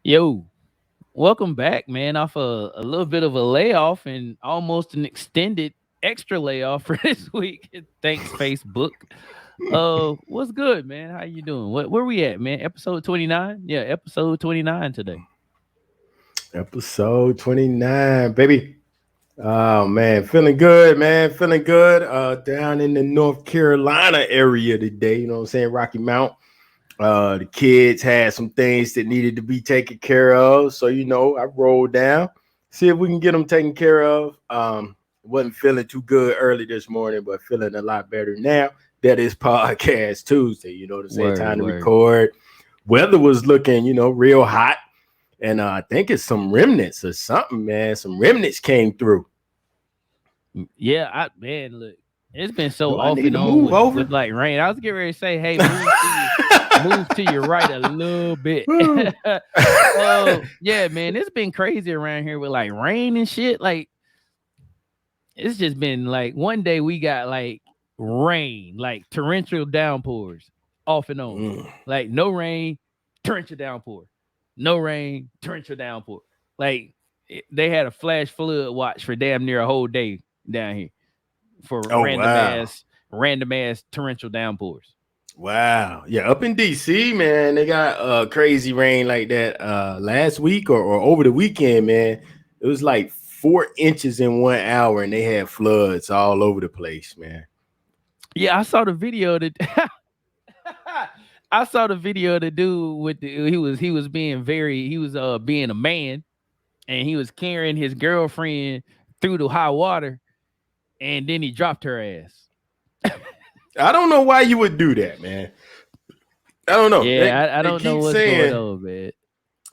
Yo, welcome back, man. Off a little bit of a layoff and almost an extended extra layoff for this week. Thanks, Facebook. What's good, man? How you doing? Where we at, man? Episode 29? Yeah, episode 29 today. Episode 29, baby. Oh man, feeling good, man. Feeling good. Down in the North Carolina area today, you know what I'm saying? Rocky Mount. The kids had some things that needed to be taken care of. So, I rolled down, see if we can get them taken care of. Wasn't feeling too good early this morning, but feeling a lot better now. That is podcast Tuesday, you know what I'm saying? Word, Time to word. record. Weather was looking, real hot. And I think it's some remnants or something, man. Some remnants came through. Yeah, man, look, it's been so Do I off need and to on move with over? like rain. I was getting ready to say, hey, move to your right a little bit. Oh, yeah, man, it's been crazy around here with like rain and shit. Like it's just been like one day we got like rain, like torrential downpours off and on. Mm. Like no rain, torrential downpour. No rain, torrential downpour. Like they had a flash flood watch for damn near a whole day down here for Oh wow. random ass torrential downpours. Wow. Yeah, up in DC, man, they got crazy rain like that last week or over the weekend, man. It was like 4 inches in 1 hour and they had floods all over the place, man. Yeah, I saw the video that I saw the video of the dude with he was being being a man and he was carrying his girlfriend through the high water, and then he dropped her ass. I don't know why you would do that, man. I don't know. They Yeah, I they don't know keep what's going saying on, man.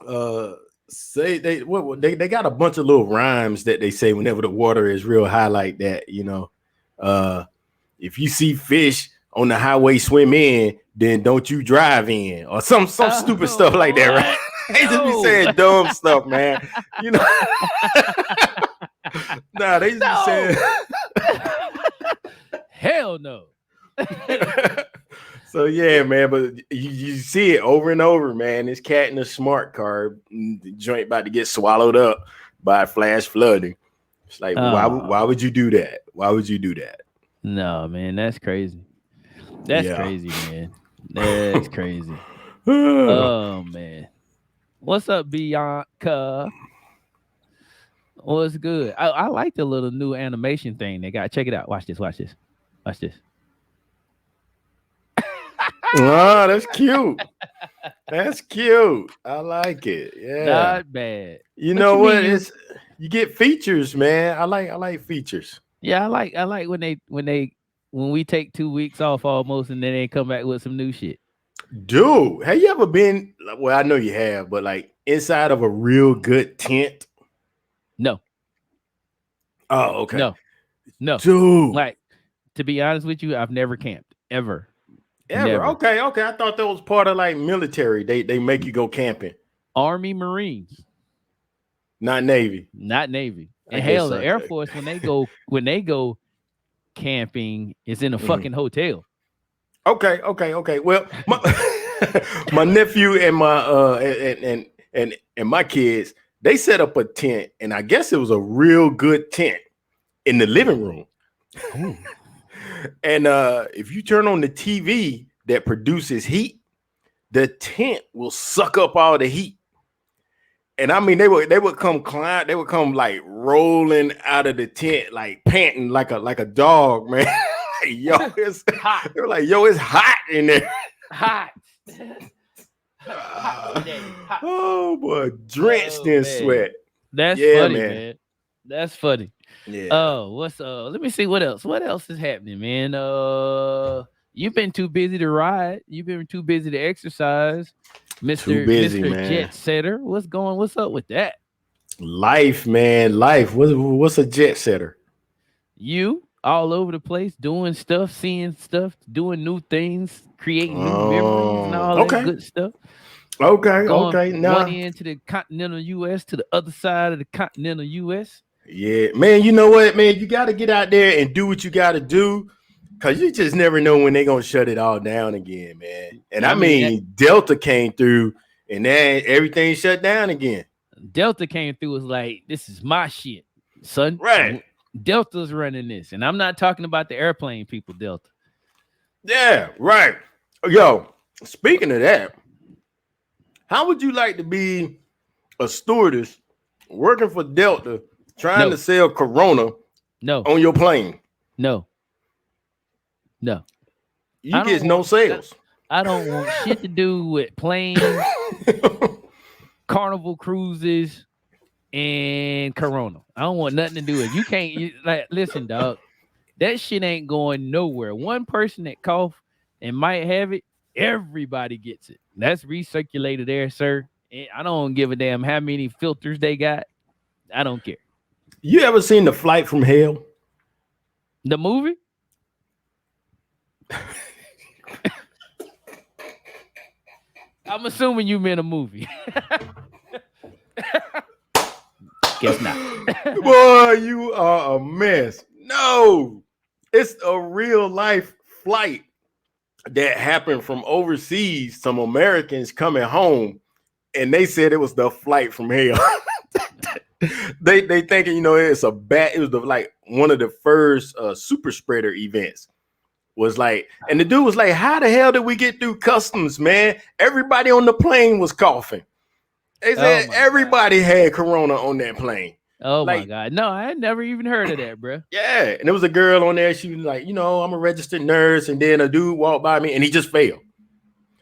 uh say they got a bunch of little rhymes that they say whenever the water is real high like that. Uh if you see fish on the highway swim in, then don't you drive in or some stupid stuff like that, right? What? They just be No, saying dumb stuff, man. You know, nah, they just be saying. no, hell no. So yeah, man, but you see it over and over, man. This cat in a smart car, the joint about to get swallowed up by flash flooding. It's like, why Oh would you do that? Why would you do that? no, man, that's crazy. That's Yeah. crazy, man. That's crazy. Oh man, what's up, Bianca? What's good? I like the little new animation thing they got. Check it out. Watch this. Watch this. Watch this. Oh, that's cute. That's cute. I like it. Yeah. Not bad. You What know you mean what? you? You get features, man. I like features. Yeah, I like when we take 2 weeks off almost and then they come back with some new shit. Dude, have you ever been? Well, I know you have, but like inside of a real good tent. No, Oh, okay. no, no. Dude, Like to be honest with you, I've never camped ever, ever? never. Okay, okay. I thought that was part of like military. They make you go camping, Army, Marines, not Navy. not Navy, I and hell, guess. the Air Force when they go camping is in a Mhm. fucking hotel. Okay, okay, okay. Well, my my nephew and my and my kids, they set up a tent, and I guess it was a real good tent in the living room. Ooh. And if you turn on the TV that produces heat, the tent will suck up all the heat. And I mean, they would come like rolling out of the tent, like panting like a dog, man. Like, yo, Hot, they were like, yo, it's hot in there. hot, hot today. Hot. Oh boy, drenched Oh in man, sweat. that's Yeah, funny, man. man. That's funny. Yeah. Oh, what's Let me see what else. What else is happening, man? You've been too busy to ride. You've been too busy to exercise, Too Mister busy, Mister man. Jet Setter. What's up with that? Life, man. Life. What's a jet setter? You all over the place doing stuff, seeing stuff, doing new things, creating new memories, and all that Okay. good stuff. Okay. Going Okay. one Nah. end to the continental U.S. to the other side of the continental U.S. Yeah, man. You know what, man? You got to get out there and do what you got to do, cause you just never know when they're gonna shut it all down again, man. And I I mean, mean, Delta came through, and then everything shut down again. Delta came through, was like, this is my shit, son. Right. Delta's running this. And I'm not talking about the airplane people, Delta. Yeah, right. Yo, speaking of that, how would you like to be a stewardess working for Delta trying No. to sell Corona No. on your plane? No. No. You get no sales. I don't want shit to do with planes, Carnival cruises, and Corona. I don't want nothing to do with it. You can't like listen, dog. That shit ain't going nowhere. One person that cough and might have it, everybody gets it. That's recirculated air, sir. I don't give a damn how many filters they got. I don't care. You ever seen The Flight from Hell? The movie? I'm assuming you meant a movie. Guess not. Boy, you are a mess. No, it's a real life flight that happened from overseas. Some Americans coming home, and they said it was the flight from hell. they thinking, it's a bat. It was like one of the first super spreader events. Was like, and the dude was like, how the hell did we get through customs, man? Everybody on the plane was coughing. They said everybody had Corona on that plane. Oh my God. No, I had never even heard of that, bro. Yeah. And there was a girl on there. She was like, I'm a registered nurse. And then a dude walked by me and he just failed.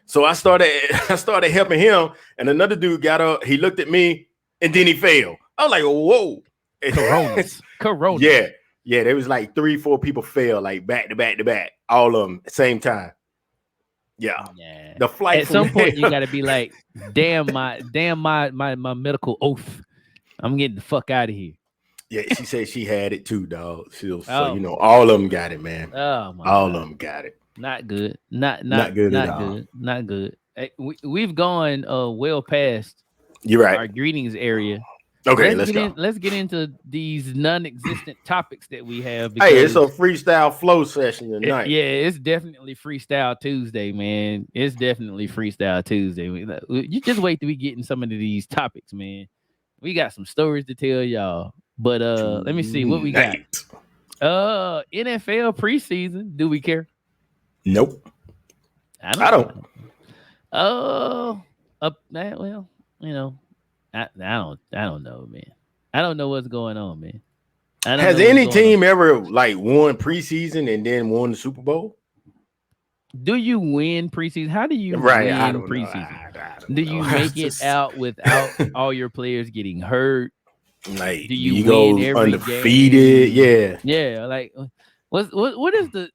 So I started helping him. And another dude got up. He looked at me and then he failed. I was like, whoa. Corona. Yeah. Yeah. There was like 3-4 people failed, like back to back to back. All of them at the same time. Yeah. The flight. At some point, you got to be like, damn my medical oath. I'm getting the fuck out of here. Yeah, she said she had it too, dog. So all of them got it, man. Oh my all God. of them got it. Not good. Not good. Not good. Hey, we've gone well past. You're right. Our greetings area. Okay, let's go. Let's get into these non-existent topics that we have. Hey, it's a freestyle flow session tonight. It's definitely Freestyle Tuesday, man. It's definitely Freestyle Tuesday. You just wait till we get in some of these topics, man. We got some stories to tell y'all. But let me see what we got. NFL preseason. Do we care? Nope. I don't. Well, I don't know, man. I don't know what's going on, man. Has any team ever won preseason and then won the Super Bowl? Do you win preseason? How do you win preseason? Do you make it out without all your players getting hurt? Like, do you go win every undefeated? Game? Yeah. Like, what is the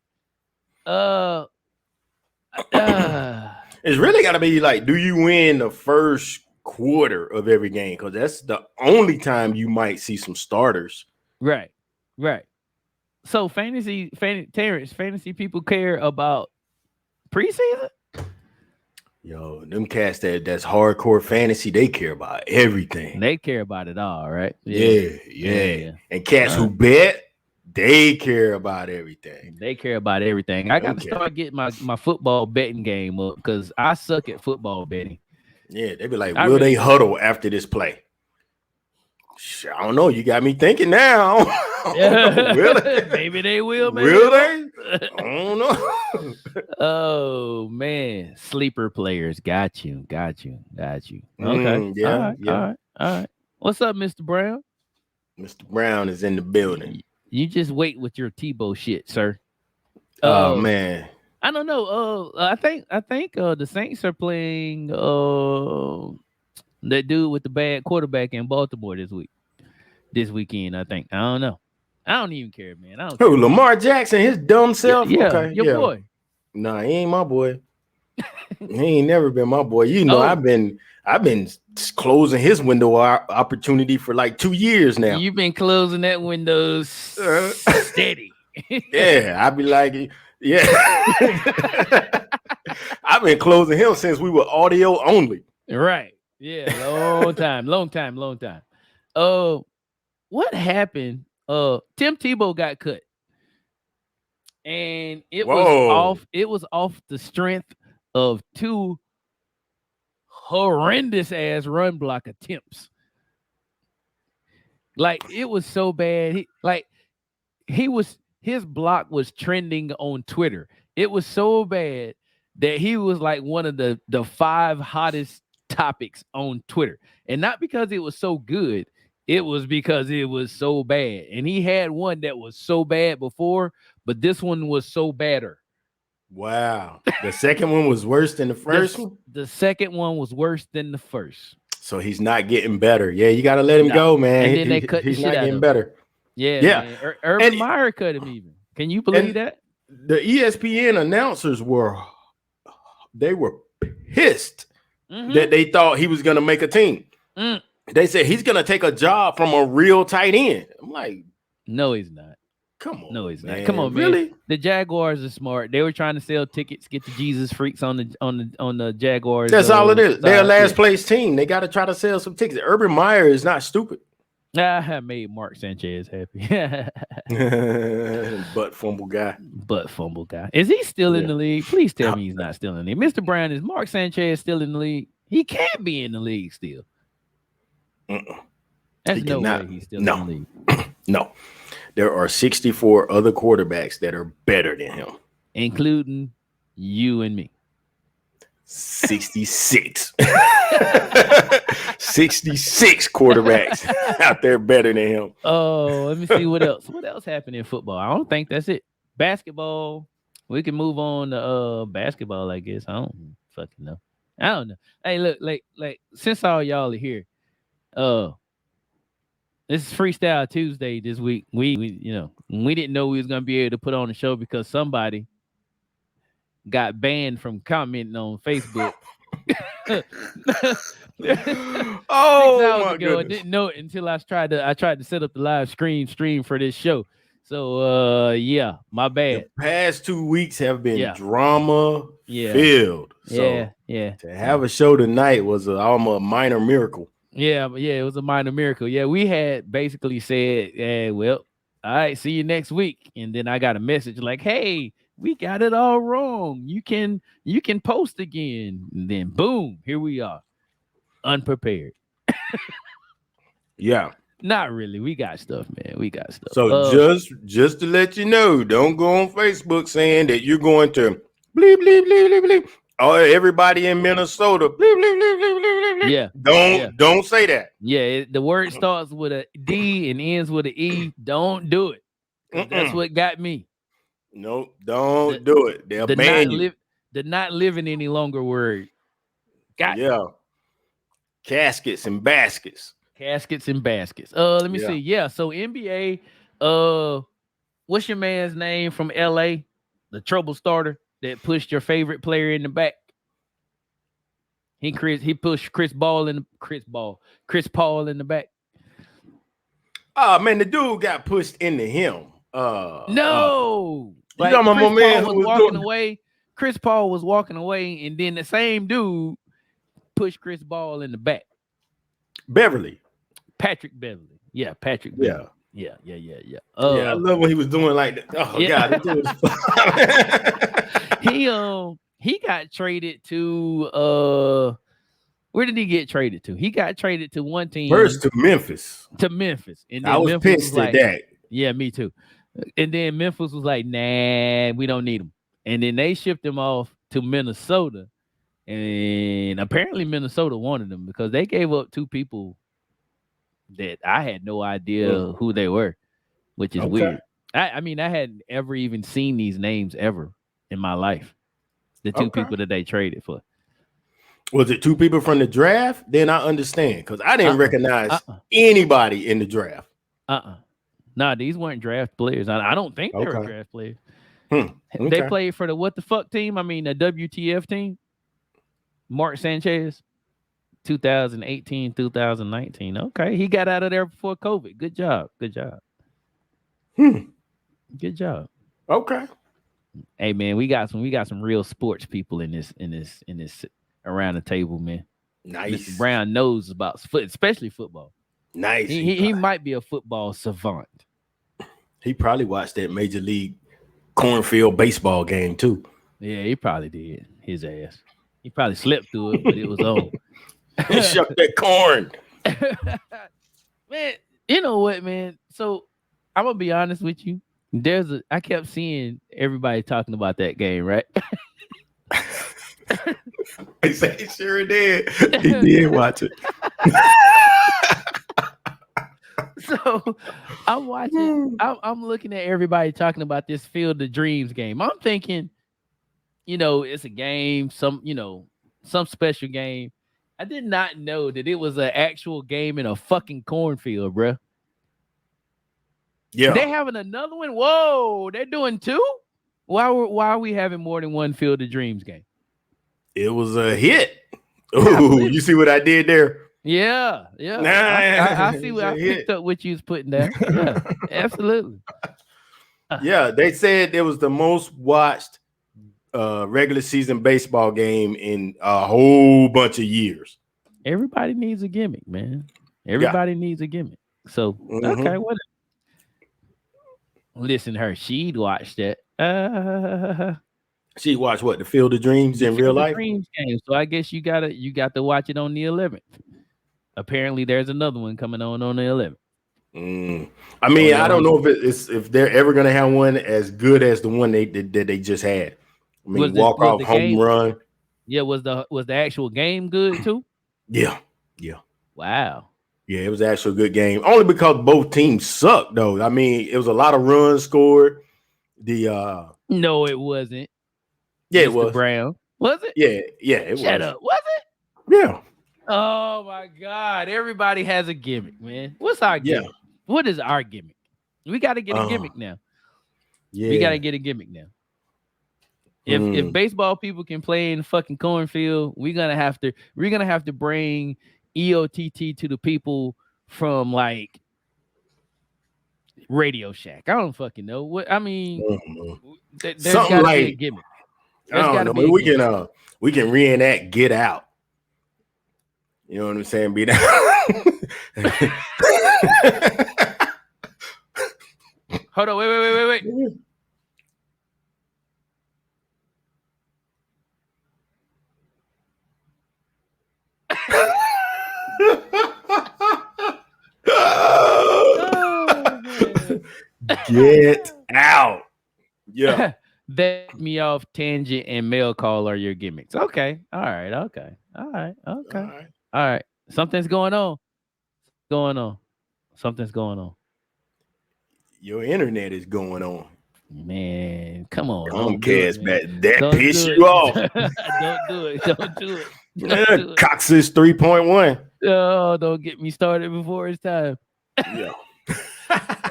It's really got to be like, do you win the first quarter of every game? Because that's the only time you might see some starters. Right. So fantasy people care about preseason? Yo, them cats that's hardcore fantasy, they care about everything. They care about it all, right? Yeah. And cats who bet, they care about everything. They care about everything. I got to start getting my football betting game up because I suck at football betting. Yeah, they be like, will they huddle after this play? I don't know. You got me thinking now. Will they? Maybe they will. Will they? I don't know. Oh man, sleeper players. Got you. Okay. All right. What's up, Mr. Brown? Mr. Brown is in the building. You just wait with your Tebow shit, sir. Oh man. I don't know. I think the Saints are playing that dude with the bad quarterback in Baltimore this weekend. I think. I don't know. I don't even care, man. I don't care. Lamar Jackson, his dumb self. Yeah, okay, your boy. Nah, he ain't my boy. He ain't never been my boy. I've been closing his window opportunity for like 2 years now. You've been closing that window steady. Yeah, I'd be like, yeah. I've been closing him since we were audio only. Right. Yeah, long time. What happened? Tim Tebow got cut. And it was off the strength of two horrendous ass run block attempts. Like it was so bad. His block was trending on Twitter. It was so bad that he was like one of the 5 hottest topics on Twitter. And not because it was so good, it was because it was so bad. And he had one that was so bad before, but this one was so badder. Wow. The second one was worse than the first one? The second one was worse than the first. So he's not getting better. Yeah, you got to let him go, man. And then they cut he's the not shit out getting of better. him. Yeah. Urban Meyer cut him even. Can you believe that? The ESPN announcers were pissed that they thought he was going to make a team. They said he's going to take a job from a real tight end. I'm like, no, he's not. Come on, no, he's man. not. Come on, man. Really? The Jaguars are smart. They were trying to sell tickets, get the Jesus freaks on the Jaguars. That's all it is. They're a last place team. They got to try to sell some tickets. Urban Meyer is not stupid. I made Mark Sanchez happy. Butt fumble guy. Is he still in the league? Please tell me he's not still in the league. Mr. Brown, is Mark Sanchez still in the league? He can't be in the league still. There's no way he's still in the league. No. There are 64 other quarterbacks that are better than him. Including you and me. 66. 66 quarterbacks out there better than him. Oh, let me see what else. What else happened in football? I don't think that's it. Basketball. We can move on to basketball, I guess. I don't fucking know. I don't know. Hey, look, like since all y'all are here, this is Freestyle Tuesday this week. We didn't know we was gonna be able to put on the show because somebody got banned from commenting on Facebook. Oh my goodness. I didn't know it until I tried to set up the live stream for this show. So yeah, my bad. The past 2 weeks have been drama filled. So to have a show tonight was almost a minor miracle. Yeah, it was a minor miracle. Yeah, we had basically said, well, all right, see you next week. And then I got a message like, hey, we got it all wrong. You can post again. And then boom, here we are. Unprepared. Yeah. Not really. We got stuff, man. We got stuff. So just to let you know, don't go on Facebook saying that you're going to bleep, bleep, bleep, bleep, bleep. Oh, everybody in Minnesota. Bleep, bleep, bleep, bleep, bleep, bleep. Yeah. Don't say that. Yeah, the word starts with a D and ends with an E. Don't do it. That's what got me. No, don't do it. They'll ban you. The not living any longer word. Got me. Caskets and baskets. Let me see. Yeah, so NBA, what's your man's name from LA? The trouble starter that pushed your favorite player in the back. He pushed Chris Paul in the back. Oh man, the dude got pushed into him. No. Like Chris Paul was walking away. Chris Paul was walking away, and then the same dude pushed Chris Paul in the back. Patrick Beverly. Yeah, Patrick Beverly. Yeah. I love when he was doing like that. Oh God, it was he got traded to where did he get traded to? He got traded to one team. First to Memphis. And then I was Memphis pissed at that. Yeah, me too. And then Memphis was like, nah, we don't need him. And then they shipped him off to Minnesota. And apparently Minnesota wanted him because they gave up 2 people that I had no idea who they were, which is weird. I mean, I hadn't ever even seen these names ever in my life. The 2 people that they traded for. Was it 2 people from the draft? Then I understand because I didn't recognize anybody in the draft. Nah, these weren't draft players. I don't think they were draft players. They played for the what the fuck team? I mean, the WTF team. Mark Sanchez, 2018, 2019. Okay, he got out of there before COVID. Good job. Good job. Okay. Hey man, we got some real sports people in this around the table, man. Nice. Mr. Brown knows about especially football. Nice. He might be a football savant. He probably watched that Major League cornfield baseball game too. Yeah, he probably did. His ass. He probably slept through it, but it was on. Shuck that corn. Man, you know what, man? So I'm gonna be honest with you. I kept seeing everybody talking about that game, right? He said he sure did. He did watch it. So I'm watching. I'm looking at everybody talking about this Field of Dreams game. I'm thinking, it's a game, some special game. I did not know that it was an actual game in a fucking cornfield, bruh. Yeah, They having another one? Whoa, they're doing two? Why are we having more than one Field of Dreams game? it was a hit. Ooh, you see what I did there? Yeah. I see what I picked up what you was putting down. Yeah, absolutely. Yeah, they said it was the most watched regular season baseball game in a whole bunch of years. Everybody needs a gimmick, man. Everybody needs a gimmick. So okay, what? Listen, her, she'd watch that. She watched what, the Field of Dreams The in real Field of life? Dreams game. So I guess you got to watch it on the 11th. Apparently, there's another one coming on the 11th. I mean, I don't know if they're ever gonna have one as good as the one that they just had. I mean, walk off home run. Yeah, was the actual game good too? Yeah. Wow. Yeah, it was actually a good game. Only because both teams sucked, though. I mean, it was a lot of runs scored. No, it wasn't. Yeah, Mr. it was. Brown. Was it? Yeah, it was. Shut up. Was it? Yeah. Oh my God. Everybody has a gimmick, man. What's our gimmick? What is our gimmick? We got to get a gimmick now. Yeah. We got to get a gimmick now. If baseball people can play in the fucking cornfield, we're gonna have to bring EOTT to the people from like Radio Shack. I don't fucking know what I mean. There's gotta be a gimmick. I don't know, but we can reenact Get Out. You know what I'm saying? Be that. Hold on, wait. Get Out. Yeah. That me off Tangent and Mail Call are your gimmicks. Okay. All right. Something's going on. Something's going on. Your internet is going on. Man, come on. Comcast that piss you off. Don't do it. Cox's 3.1. Oh, don't get me started before it's time. Yeah.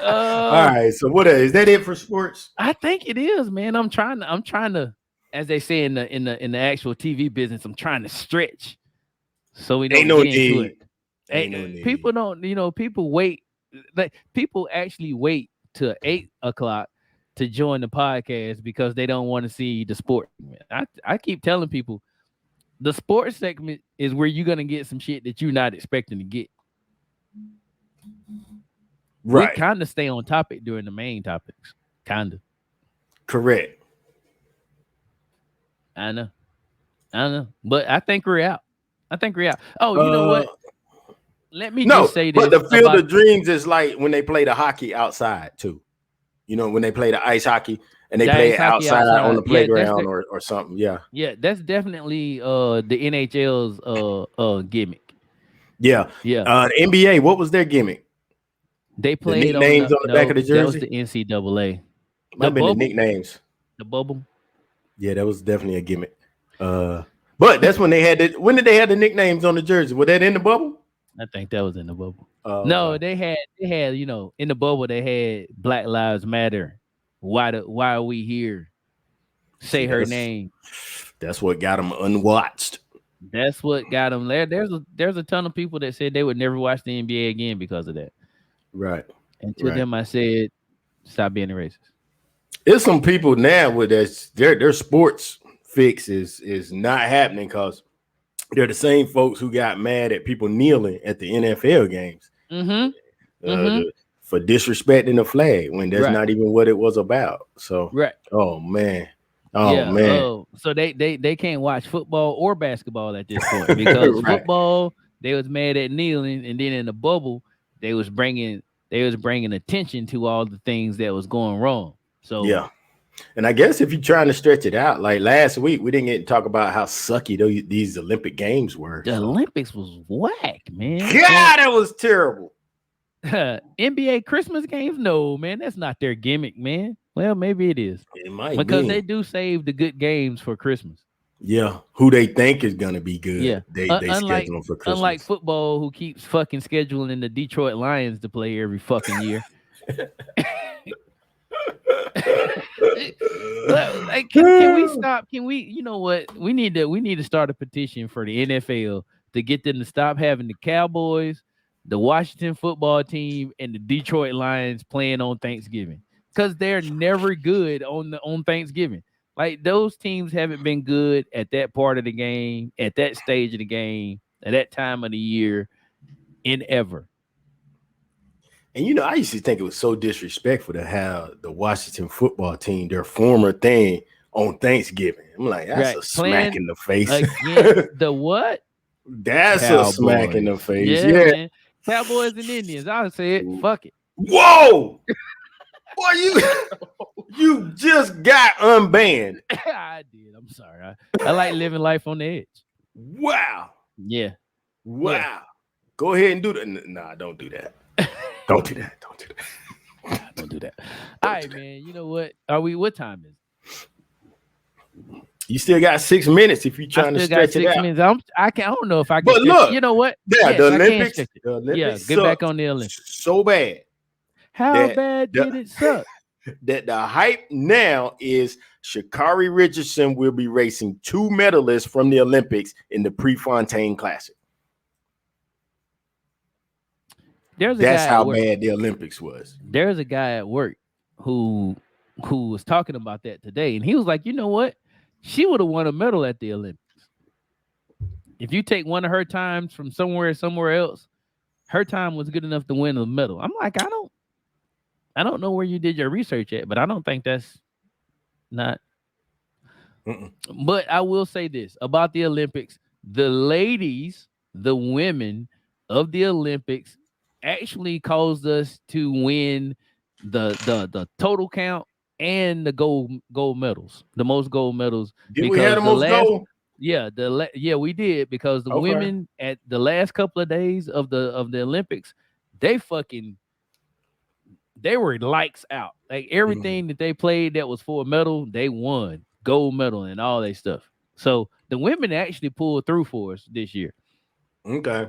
All right. So what is that it for sports? I think it is, man. I'm trying to, as they say in the actual TV business, I'm trying to stretch. So we don't get into it. People don't, people wait. Like people actually wait till 8:00 to join the podcast because they don't want to see the sport. I keep telling people the sports segment is where you're gonna get some shit that you're not expecting to get. Right. We kind of stay on topic during the main topics. Kind of. Correct. I know. But I think we're out. Oh, you know what? Let me just say this. But the Field of Dreams is like when they play the hockey outside too. You know, when they play the ice hockey and they play it outside on the playground or something. Yeah. Yeah, that's definitely the NHL's gimmick. Yeah. The NBA, what was their gimmick? They played the nicknames on the back of the jersey. That was the NCAA. Might have been the nicknames. The bubble. Yeah, that was definitely a gimmick. But that's when they had when did they have the nicknames on the jersey? Was that in the bubble? I think that was in the bubble. No, they had in the bubble they had Black Lives Matter. Why are we here? Say her name. That's what got them unwatched. That's what got them there. There's a ton of people that said they would never watch the NBA again because of that. Right. And to them, I said, stop being a racist. There's some people now with their sports fix is not happening because they're the same folks who got mad at people kneeling at the NFL games for disrespecting the flag when that's not even what it was about. So, oh man, Oh Yeah. man. So they can't watch football or basketball at this point because Right. football they was mad at kneeling, and then in the bubble they was bringing attention to all the things that was going wrong. So Yeah. And I guess if you're trying to stretch it out, like last week, we didn't get to talk about how sucky these Olympic Games were. the So, Olympics was whack, man. And God, that was terrible. NBA Christmas games, no, man, that's not their gimmick, man. Well, maybe it is It might because be. they do save the good games for Christmas. Yeah. Who they think is going to be Yeah, good, they unlike schedule them for unlike Christmas. football, who keeps fucking scheduling the Detroit Lions to play every fucking year. Like, can we stop? Can we? You know what? We need to start a petition for the NFL to get them to stop having the Cowboys, the Washington football team, and the Detroit Lions playing on Thanksgiving because they're never good on Thanksgiving. Like those teams haven't been good at that part of the game, at that stage of the game, at that time of the year, in ever. And I used to think it was so disrespectful to have the Washington football team, their former thing, on Thanksgiving. I'm like, that's Right, a smack playing in the face. against the what? That's a smack in the Cowboys. face. Yeah, Yeah. man. Cowboys and Indians. I would say it. Fuck it. Whoa! Boy, you just got unbanned. I did. I'm sorry. I like living life on the edge. Wow. Yeah. Wow. Yeah. Go ahead and do that. Nah, don't do that. Don't do that. Don't do that. Don't do that. All right, man. You know what? What time is it? You still got 6 minutes if you're I trying to still got stretch it 6 out. minutes. I don't know if I can But stretch it. look, You know what? yeah, Yes, the I can Olympics, stretch it. the Yeah, Olympics get back sucked on the Olympics. so bad How that bad did it suck? that the hype now is Sha'Carri Richardson will be racing 2 medalists from the Olympics in the Prefontaine Classic. That's how bad the Olympics was. There's a guy at work who was talking about that today, and he was like, you know what? She would have won a medal at the Olympics. If you take one of her times from somewhere else, her time was good enough to win a medal. I'm like, I don't know where you did your research at, but I don't think that's not. Mm-mm. But I will say this about the Olympics: the ladies, the women of the Olympics, actually caused us to win the total count and the gold medals, the most gold medals. Did we have Because the the most last, gold? yeah, we did because the Okay. women at the last couple of days of the Olympics, they fucking they were lights out. Like everything that they played that was for a medal, they won gold medal and all that stuff. So the women actually pulled through for us this year. Okay.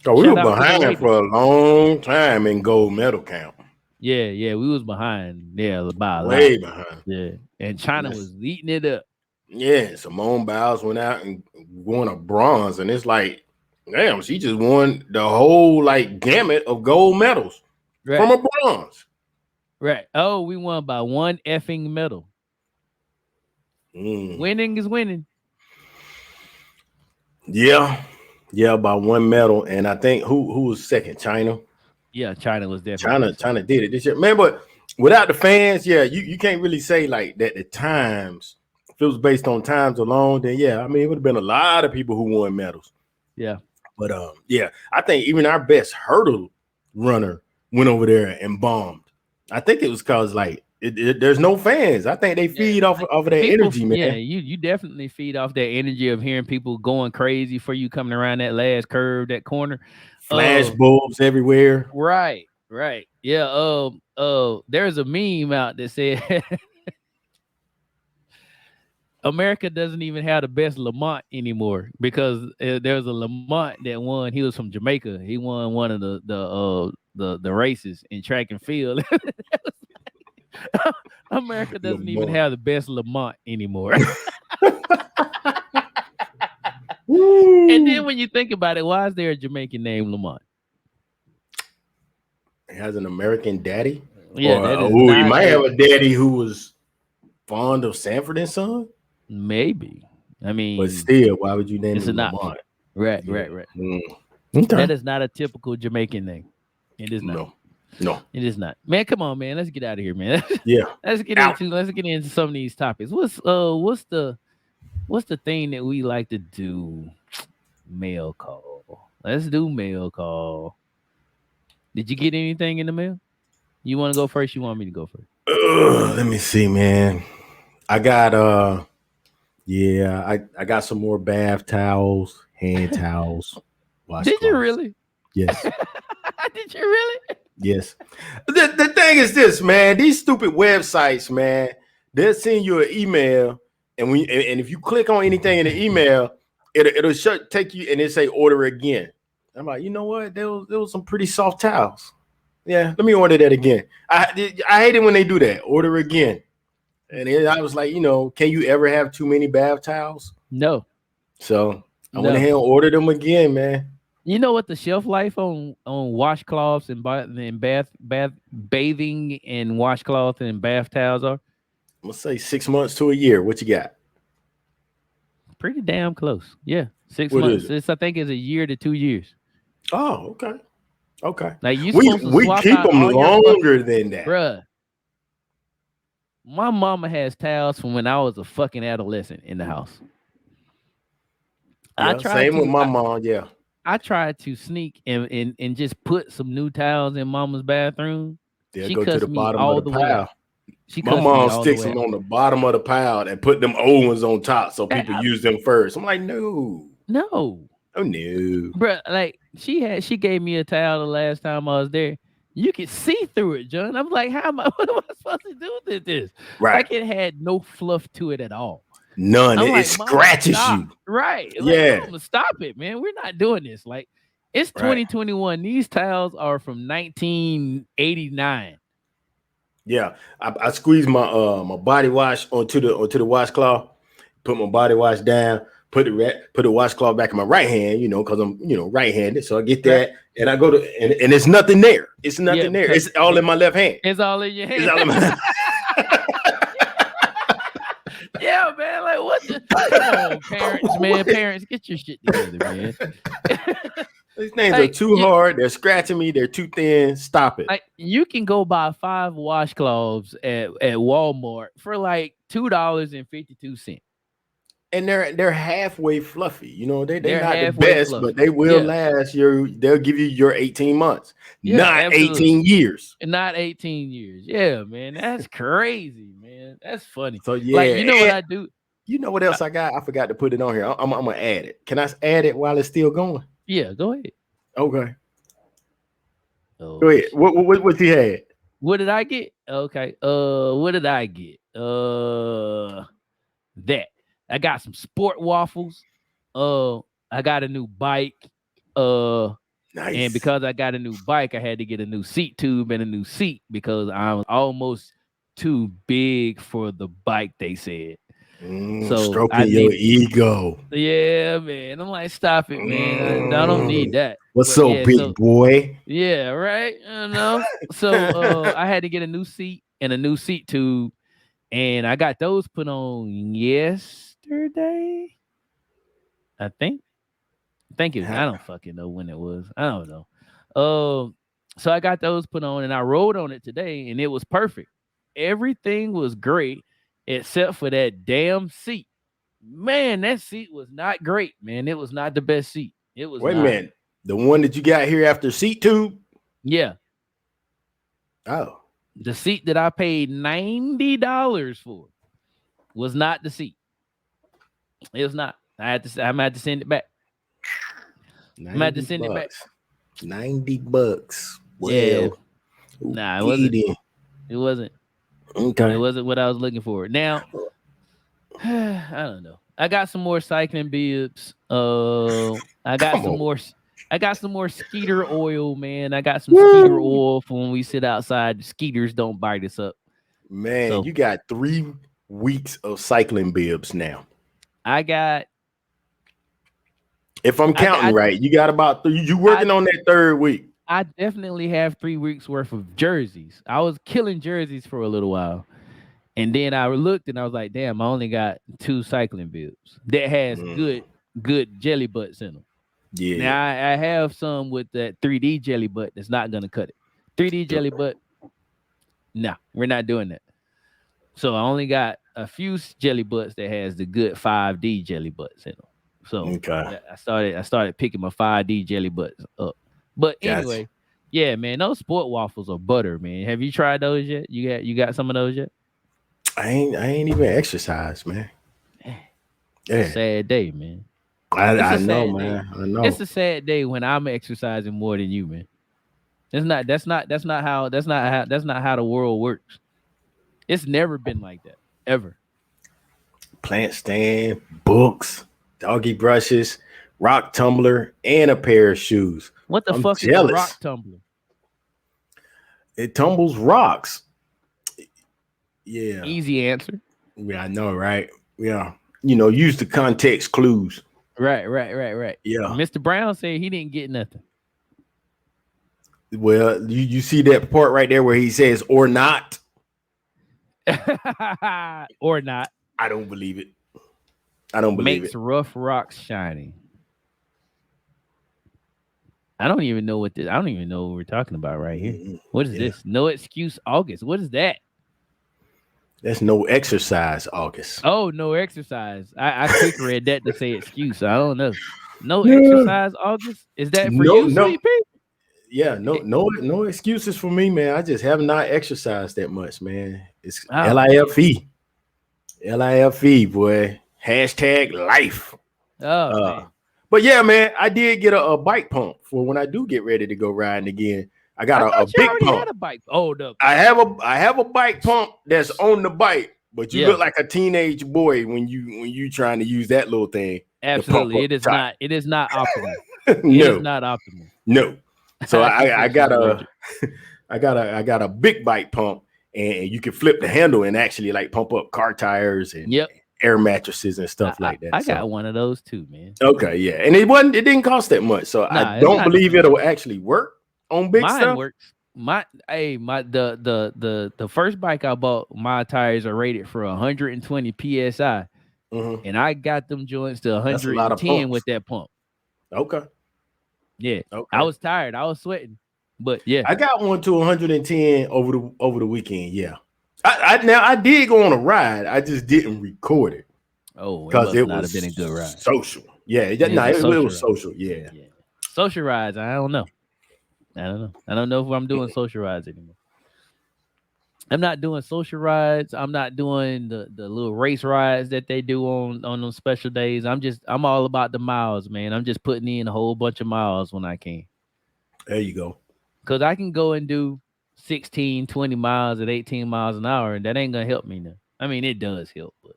So we were Shout out to the behind ladies. for a long time in gold medal count. Yeah, we was behind. Yeah, by a lot. Way behind. Yeah, and China Yes. was eating it up. Yeah, Simone Biles went out and won a bronze, and it's like, damn, she just won the whole like gamut of gold medals from a bronze. Right. Oh, we won by one effing medal. Winning is winning. Yeah, by one medal, and I think who was second? China. Yeah, China was definitely China did it this year, man. But without the fans, yeah, you can't really say like that. The times, if it was based on times alone, then yeah, I mean it would have been a lot of people who won medals. Yeah, but yeah, I think even our best hurdle runner went over there and bombed. I think it was because like there's no fans. I think they feed off of their energy, man. Yeah, you definitely feed off that energy of hearing people going crazy for you coming around that last curve, that corner. Flash bulbs everywhere. Right. Yeah. There's a meme out that said America doesn't even have the best Lamont anymore because there's a Lamont that won. He was from Jamaica. He won one of the races in track and field. America doesn't even have the best Lamont anymore. And then when you think about it, why is there a Jamaican named Lamont? He has an American daddy. Yeah, he might have a daddy who was fond of Sanford and Son. Maybe. I mean, but still, why would you name him Lamont? Right. Okay. That is not a typical Jamaican name. It is not. No. No. It is not. Man, come on, man. Let's get out of here, man. Yeah. Out. Let's get into some of these topics. What's the thing that we like to do? Mail call. Let's do mail call. Did you get anything in the mail? You want to go first? You want me to go first? Let me see, man. I got yeah, I got some more bath towels, hand towels, Did you washcloths. really? Yes. Did you really? Yes. The thing is this, man. These stupid websites, man, they'll send you an email, and if you click on anything in the email, it'll take you and it say order again. I'm like, you know what? There was some pretty soft towels. Yeah, let me order that again. I hate it when they do that. Order again. And then I was like, can you ever have too many bath towels? No. So I went No. ahead and ordered them again, man. You know what the shelf life on washcloths and bathing and washcloth and bath towels are? I'm gonna say 6 months to a year. What you got? Pretty damn close. Yeah. Six What is months. it? It's I think it's a year to 2 years. Oh, okay. Okay. Like you We supposed to we swap keep out them all your fuck, longer than that. bruh. My mama has towels from when I was a fucking adolescent in the house. I Yeah, tried same with to my mom. Yeah. I tried to sneak and just put some new towels in mama's bathroom. They'll She go to the cussed me bottom of all the the way pile. out. She My cussed me mom all the sticks way them out. on the bottom of the pile and put them old ones on top so people I- use them first. I'm like, no. no. Oh no. Bruh, like she gave me a towel the last time I was there. You could see through it, John. I'm like, how am I what am I supposed to do with this? Right. Like it had no fluff to it at all. None. I'm It like, Mama, scratches stop. you. Right. Like, Yeah. Mama, stop it, man. We're not doing this. Like, it's Right. 2021. These towels are from 1989. Yeah. I squeeze my body wash onto the washcloth, put my body wash down, put the washcloth back in my right hand, because I'm right-handed. So I get Right. that and I go to and it's nothing there. It's Yeah, nothing there. because It's all in my left hand. it's all in your It's hand. all in my Yeah, man. Like, what the? Come on, parents, man. Parents, get your shit together, man. These things are like, too hard. They're scratching me. They're too thin. Stop it. like, you can go buy 5 washcloths at Walmart for like $2.52. And they're halfway fluffy. They're They're not the halfway best, but fluffy. they will Yeah, last they'll give you your 18 months, yeah, not absolutely. 18 years. And not 18 years. Yeah, man. That's crazy, man. That's funny. So Like, yeah, you know what and I do? you know what else I got? I forgot to put it on here. I'm gonna add it. Can I add it while it's still going? Yeah, go ahead. Okay. Go Oh ahead. shit. What you had? What did I get? Okay. What did I get? That. I got some sport waffles. I got a new bike. And Nice. because I got a new bike, I had to get a new seat tube and a new seat because I was almost too big for the bike, they said. So I Stroking your need, ego. yeah, man. I'm like, stop it, man. I don't need that. What's But so yeah, big, so boy? yeah, right. So I had to get a new seat and a new seat tube, and I got those put on yesterday. I think. Thank you. I don't fucking know when it was. I don't know. So I got those put on and I rode on it today and it was perfect. Everything was great except for that damn seat. Man, that seat was not great, man. It was not the best seat. It was Wait a not. minute. The one that you got here after seat tube? Yeah. Oh. The seat that I paid $90 for was not the seat. It was not. I'm gonna have to send it back. I'm gonna have to send it back. $90. Well, Yeah. Nah, it wasn't. eating. It wasn't. Okay. It wasn't what I was looking for. Now, I don't know. I got some more cycling bibs. I got Come some on, more. I got some more skeeter oil, man. I got some skeeter oil for when we sit outside. The skeeters don't bite us up. man. So You got 3 weeks of cycling bibs now. I got. If I'm counting right, you got about 3. You working on that 3rd week. I definitely have 3 weeks worth of jerseys. I was killing jerseys for a little while. And then I looked and I was like, damn, I only got 2 cycling bibs that has good jelly butts in them. Yeah. Now I have some with that 3D jelly butt that's not gonna cut it. 3D jelly butt. No, we're not doing that. So I only got a few jelly butts that has the good 5D jelly butts in them. So Okay, I started picking my 5D jelly butts up. But gotcha. anyway, yeah, man, those sport waffles are butter, man. Have you tried those yet? You got some of those yet? I ain't even exercised, man. It's a Yeah, sad day, man. I It's a I know, sad day. man. I It's know. a sad day when I'm exercising more than you, man. That's not how the world works. It's never been like that. Ever. Plant stand, books, doggy brushes, rock tumbler, and a pair of shoes. What the I'm fuck is a rock jealous. tumbler? It tumbles rocks. Yeah, Easy answer. yeah, I know, right? Yeah, use the context clues. Right. Yeah. Mr. Brown said he didn't get nothing. Well, you see that part right there where he says or not. Or not. I don't believe it. I don't believe Makes it. rough rocks shiny. I don't even know what this. I don't even know what we're talking about right here. Mm, What is yeah, this? No excuse August. What is that? that's no exercise, August. Oh, no exercise. I quick read that to say excuse. I don't know. No Yeah. exercise August. Is that for No, you, no, sweet pea? yeah, no excuses for me, man. I just have not exercised that much, man. It's Oh man. Life, boy. Hashtag life. Oh Uh, man. but yeah, man, I did get a bike pump for when I do get ready to go riding again. I got I a thought you big already pump. had a bike. Oh no. I have a bike pump that's on the bike, but you Yeah. look like a teenage boy when you trying to use that little thing to pump Absolutely. up It is the not. It is not optimal. tire. It is No, not optimal. no. So I can I sense you, got Roger. a I got a big bike pump, and you can flip the handle and actually like pump up car tires and Yep. air mattresses and I, stuff I like that. I So got one of those too, man. okay, yeah, and it didn't cost that much. So I Nah, it's don't not believe expensive. it'll actually work on big Mine stuff. works. The first bike I bought, my tires are rated for 120 psi, Hmm. and I got them joints to That's a lot of 110 pumps. with that pump. Okay, Yeah, I okay. was tired. I was sweating, but yeah. I got one to 110 over the weekend. Yeah, now I did go on a ride. I just didn't record it Oh, it because must it not was have been a good ride. social. Yeah, It was a it social was ride. social. Yeah. Yeah, social rides. I don't know. I don't know. I don't know if I'm doing social rides anymore. I'm not doing social rides. I'm not doing the little race rides that they do on those special days. I'm all about the miles, man. I'm just putting in a whole bunch of miles when I can. There you go. Cause I can go and do 16, 20 miles at 18 miles an hour, and that ain't gonna help me now. I mean, it does help, but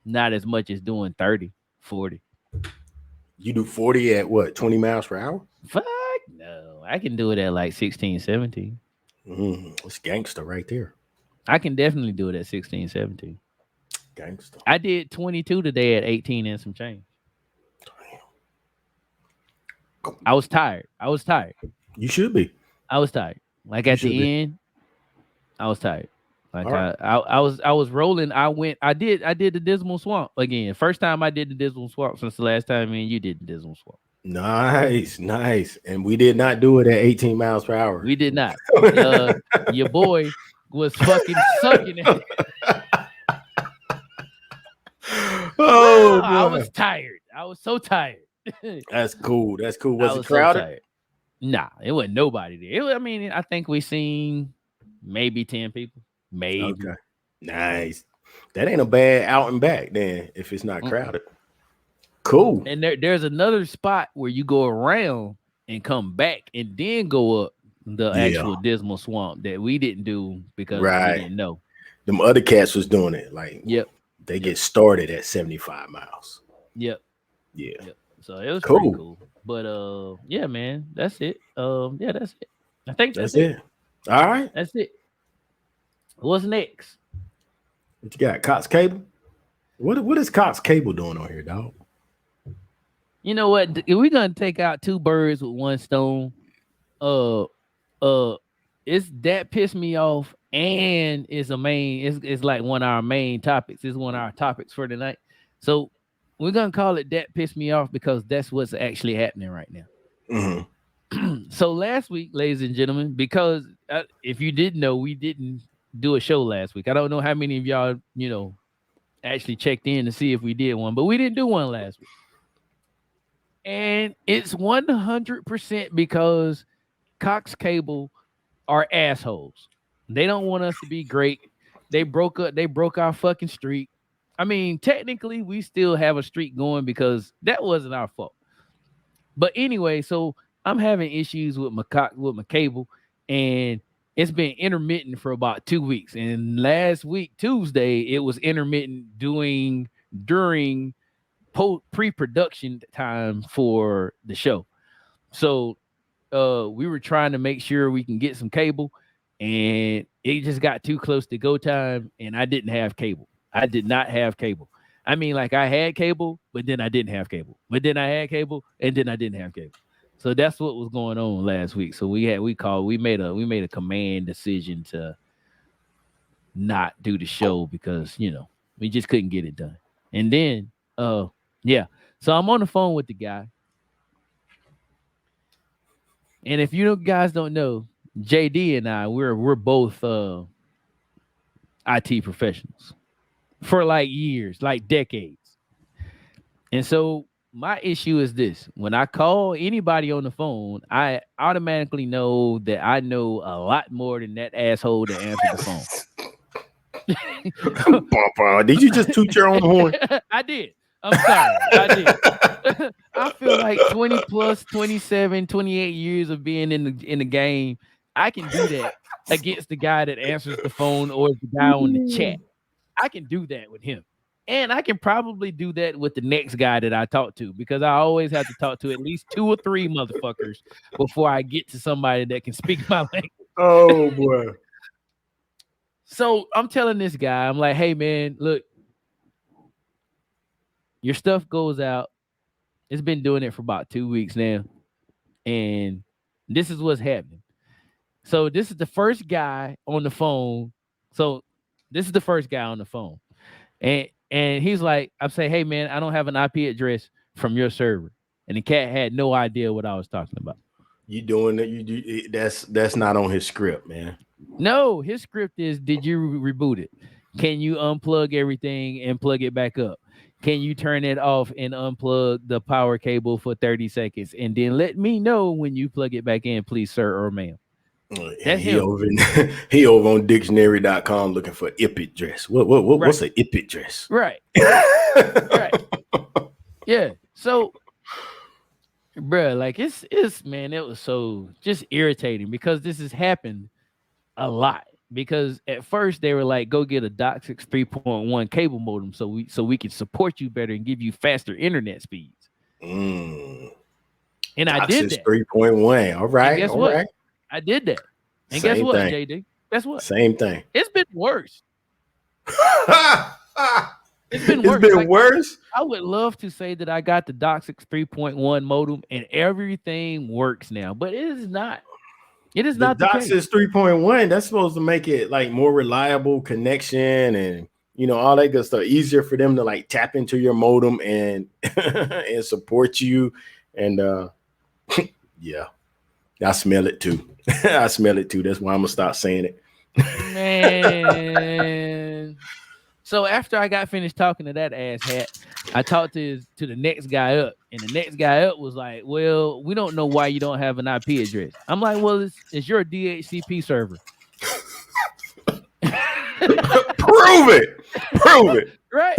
not as much as doing 30, 40. You do 40 at what, 20 miles per hour? Fuck no. I can do it at like 16, 17. It's gangster right there. I can definitely do it at 16, 17. Gangster. I did 22 today at 18 and some change. I was tired. I was tired. You should be. I was tired. Like You at should be. the end, I was tired. Like All right. I was rolling. I did the Dismal Swamp again. First time I did the Dismal Swamp since the last time me and you did the Dismal Swamp. Nice, nice. And we did not do it at 18 miles per hour. We did not. Your boy was fucking sucking at it. Oh I boy. was tired. I was so tired. That's cool. That's cool. I Was it was so crowded? tired. Nah, it wasn't nobody there. I mean, I think we seen maybe 10 people. Maybe. Okay. Nice. That ain't a bad out and back then if it's not Mm-mm. crowded. Cool. And there's another spot where you go around and come back and then go up the Yeah. actual Dismal Swamp that we didn't do because we Right. didn't know. Them other cats was doing it. Like Yep. they get started at 75 miles. Yep. Yeah. Yep. So it was pretty Cool. cool. But yeah, man, that's it. Yeah, that's it. I think That's that's it. it. All right. That's it. What's next? What you got? Cox Cable? What is Cox Cable doing on here, dog? You know what? We're gonna take out two birds with one stone. Uh it's that pissed me off, and it's like one of our main topics. It's one of our topics for tonight. So we're gonna call it that pissed me off because that's what's actually happening right now. Mm-hmm. So last week, ladies and gentlemen, because if you didn't know, we didn't do a show last week. I don't know how many of y'all, actually checked in to see if we did one, but we didn't do one last week. And it's 100% because Cox Cable are assholes. They don't want us to be great. They broke up. They broke our fucking streak. I mean, technically, we still have a streak going because that wasn't our fault. But anyway, so I'm having issues with my cable, and it's been intermittent for about 2 weeks. And last week, Tuesday, it was intermittent during pre-production time for the show. So we were trying to make sure we can get some cable, and it just got too close to go time, and I didn't have cable. I did not have cable. I mean, like I had cable, but then I didn't have cable. But then I had cable, and then I didn't have cable. So that's what was going on last week. So we made a command decision to not do the show because we just couldn't get it done. And then yeah. So I'm on the phone with the guy. And if you guys don't know, JD and I, we're both IT professionals for like years, like decades. And so my issue is this: when I call anybody on the phone, I automatically know that I know a lot more than that asshole that answered the phone. Did you just toot your own horn? I did. I'm sorry. I did. I feel like 20 plus 27, 28 years of being in the game, I can do that against the guy that answers the phone or the guy on the chat. I can do that with him. And I can probably do that with the next guy that I talk to, because I always have to talk to at least 2 or 3 motherfuckers before I get to somebody that can speak my language. Oh boy. So I'm telling this guy, I'm like, hey man, look, your stuff goes out. It's been doing it for about 2 weeks now. And this is what's happening. So this is the first guy on the phone. And he's like, I'm saying, hey man, I don't have an IP address from your server. And the cat had no idea what I was talking about. You doing it? That's not on his script, man. No, his script is, did you reboot it? Can you unplug everything and plug it back up? Can you turn it off and unplug the power cable for 30 seconds? And then let me know when you plug it back in, please, sir or ma'am. That's he over on dictionary.com looking for IP address. What's an IP address? Right. Right. Yeah. So, bruh, like it's man, it was so just irritating because this has happened a lot. Because at first they were like, go get a DOCSIS 3.1 cable modem so we can support you better and give you faster internet speeds. And DOCSIS I did that. 3.1. All right. And guess what? Right. I did that. And guess what, JD? Guess what? Same thing. It's been worse. It's been worse. I would love to say that I got the DOCSIS 3.1 modem and everything works now, but it is not. It is not the DOCSIS 3.1. That's supposed to make it like more reliable connection and all that good stuff. Easier for them to like tap into your modem and and support you. And yeah, I smell it too. I smell it too. That's why I'm gonna stop saying it. Man. So after I got finished talking to that asshat, I talked to the next guy up, and the next guy up was like, well, we don't know why you don't have an IP address. I'm like, well, it's your DHCP server. Prove it. Right.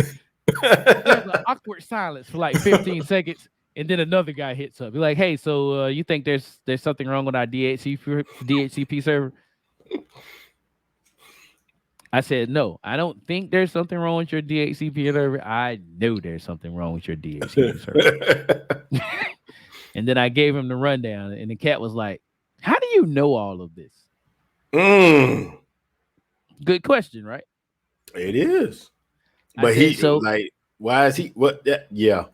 There's an awkward silence for like 15 seconds, and then another guy hits up. He's like, hey, so you think there's something wrong with our DHCP server? I said, no, I don't think there's something wrong with your DHCP server. I know there's something wrong with your DHCP server. And then I gave him the rundown, and the cat was like, how do you know all of this? Good question, right? It is. But why is he? What? Yeah.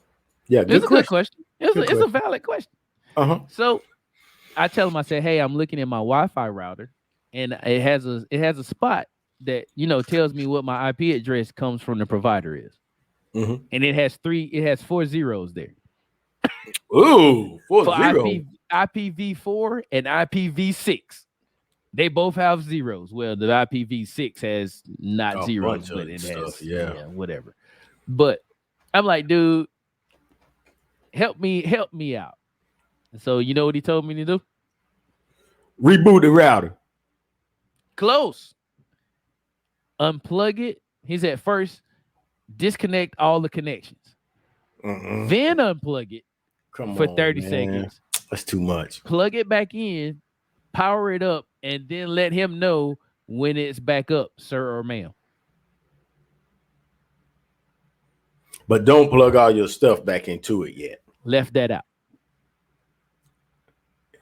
It's a good question. It's a valid question. So I tell him, I said, hey, I'm looking at my Wi-Fi router, and it has a spot that tells me what my IP address comes from the provider is, and it has 4 zeros there. Ooh, 4 zeros. IPv4 and IPv6. They both have zeros. Well, the IPv6 has not A zeros, bunch but of it stuff, has yeah. whatever. But I'm like, dude, help me out. So you know what he told me to do? Reboot the router. Close. Unplug it. He said first disconnect all the connections. Then unplug it for 30 seconds. That's too much. Plug it back in, power it up, and then let him know when it's back up, sir or ma'am. But don't plug all your stuff back into it yet. Left that out.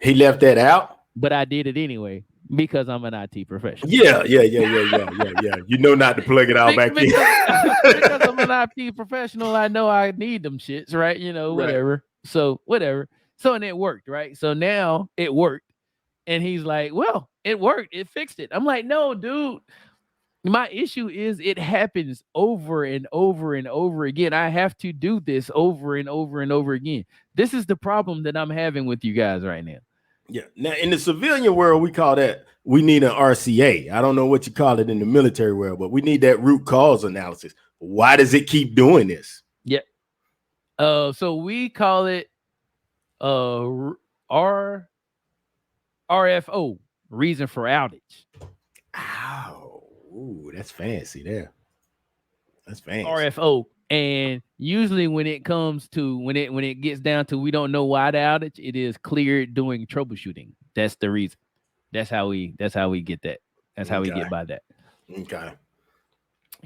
He left that out? But I did it anyway because I'm an IT professional. Yeah. You know not to plug it all back in. Because I'm an IT professional, I know I need them shits, right? Whatever. Right. So whatever. So and it worked, right? So now it worked. And he's like, well, it worked. It fixed it. I'm like, no, dude. My issue is it happens over and over and over again. I have to do this over and over and over again. This is the problem that I'm having with you guys right now. Yeah. Now, in the civilian world, we call that, we need an RCA. I don't know what you call it in the military world, but we need that root cause analysis. Why does it keep doing this? Yeah. So we call it RFO, reason for outage. Ow. Ooh, that's fancy there. That's fancy. RFO. And usually when it comes to when it gets down to we don't know why the outage, it is cleared doing troubleshooting. That's the reason. That's how we get that. That's how we get by that. Okay.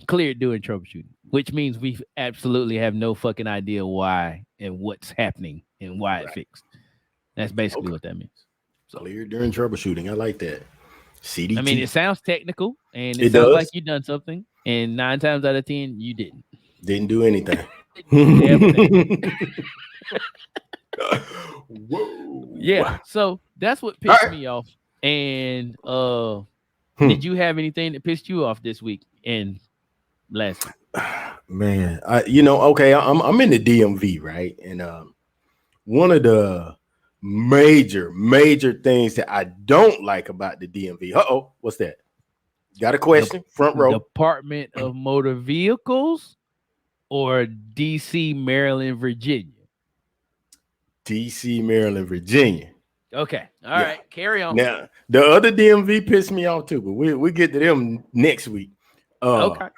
Cleared doing troubleshooting, which means we absolutely have no fucking idea why and what's happening and why it fixed. That's basically what that means. So cleared during troubleshooting. I like that. CDT. I mean, it sounds technical and it sounds like you've done something, and 9 times out of 10 you didn't. Didn't do anything. Whoa. Yeah. So that's what pissed me off. And did you have anything that pissed you off this week and last week? Man, okay, I'm in the DMV, right? And one of the major things that I don't like about the DMV. What's that? Got a question? Front row. Department of Motor Vehicles or DC, Maryland, Virginia? DC, Maryland, Virginia. Okay. All right. Carry on. Now, the other DMV pissed me off too, but we get to them next week. Okay.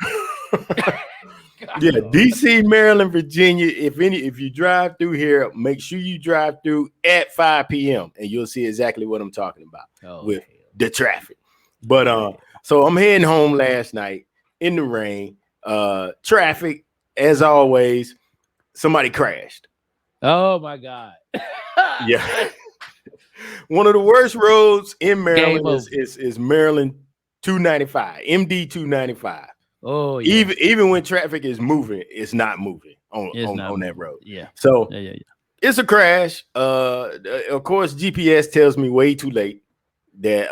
Yeah, DC, Maryland, Virginia. If you drive through here, make sure you drive through at 5 p.m. and you'll see exactly what I'm talking about with the traffic. But so I'm heading home last night in the rain. Traffic, as always, somebody crashed. Oh my God. Yeah. One of the worst roads in Maryland is Maryland 295, MD 295. Oh, yeah. Even when traffic is moving, it's not moving on that road. Yeah. So it's a crash. Of course, GPS tells me way too late that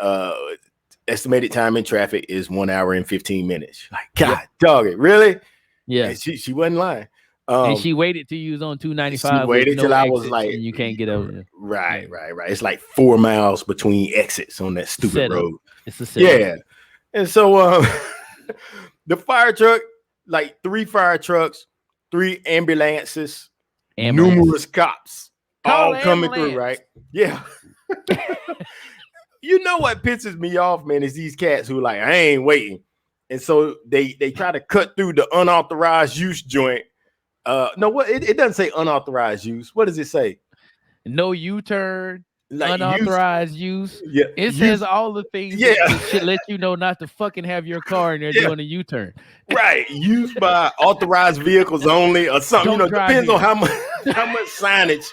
estimated time in traffic is 1 hour and 15 minutes. Like, God, dog it, really? Yeah. And she wasn't lying. And she waited till you was on 295. She waited till I was like, you can't get over there. Right. It's like 4 miles between exits on that stupid road. It's a setup. Yeah. And so the fire truck, like 3 fire trucks, 3 ambulances, numerous cops all coming through, right? Yeah. You know what pisses me off, man, is these cats who like, I ain't waiting. And so they try to cut through the unauthorized use joint. No, what it doesn't say unauthorized use. What does it say? No U-turn, like unauthorized use. Yeah, it says all the things that should let you know not to fucking have your car and they're doing a U-turn. Right, used by authorized vehicles only, or something. Depends on how much signage,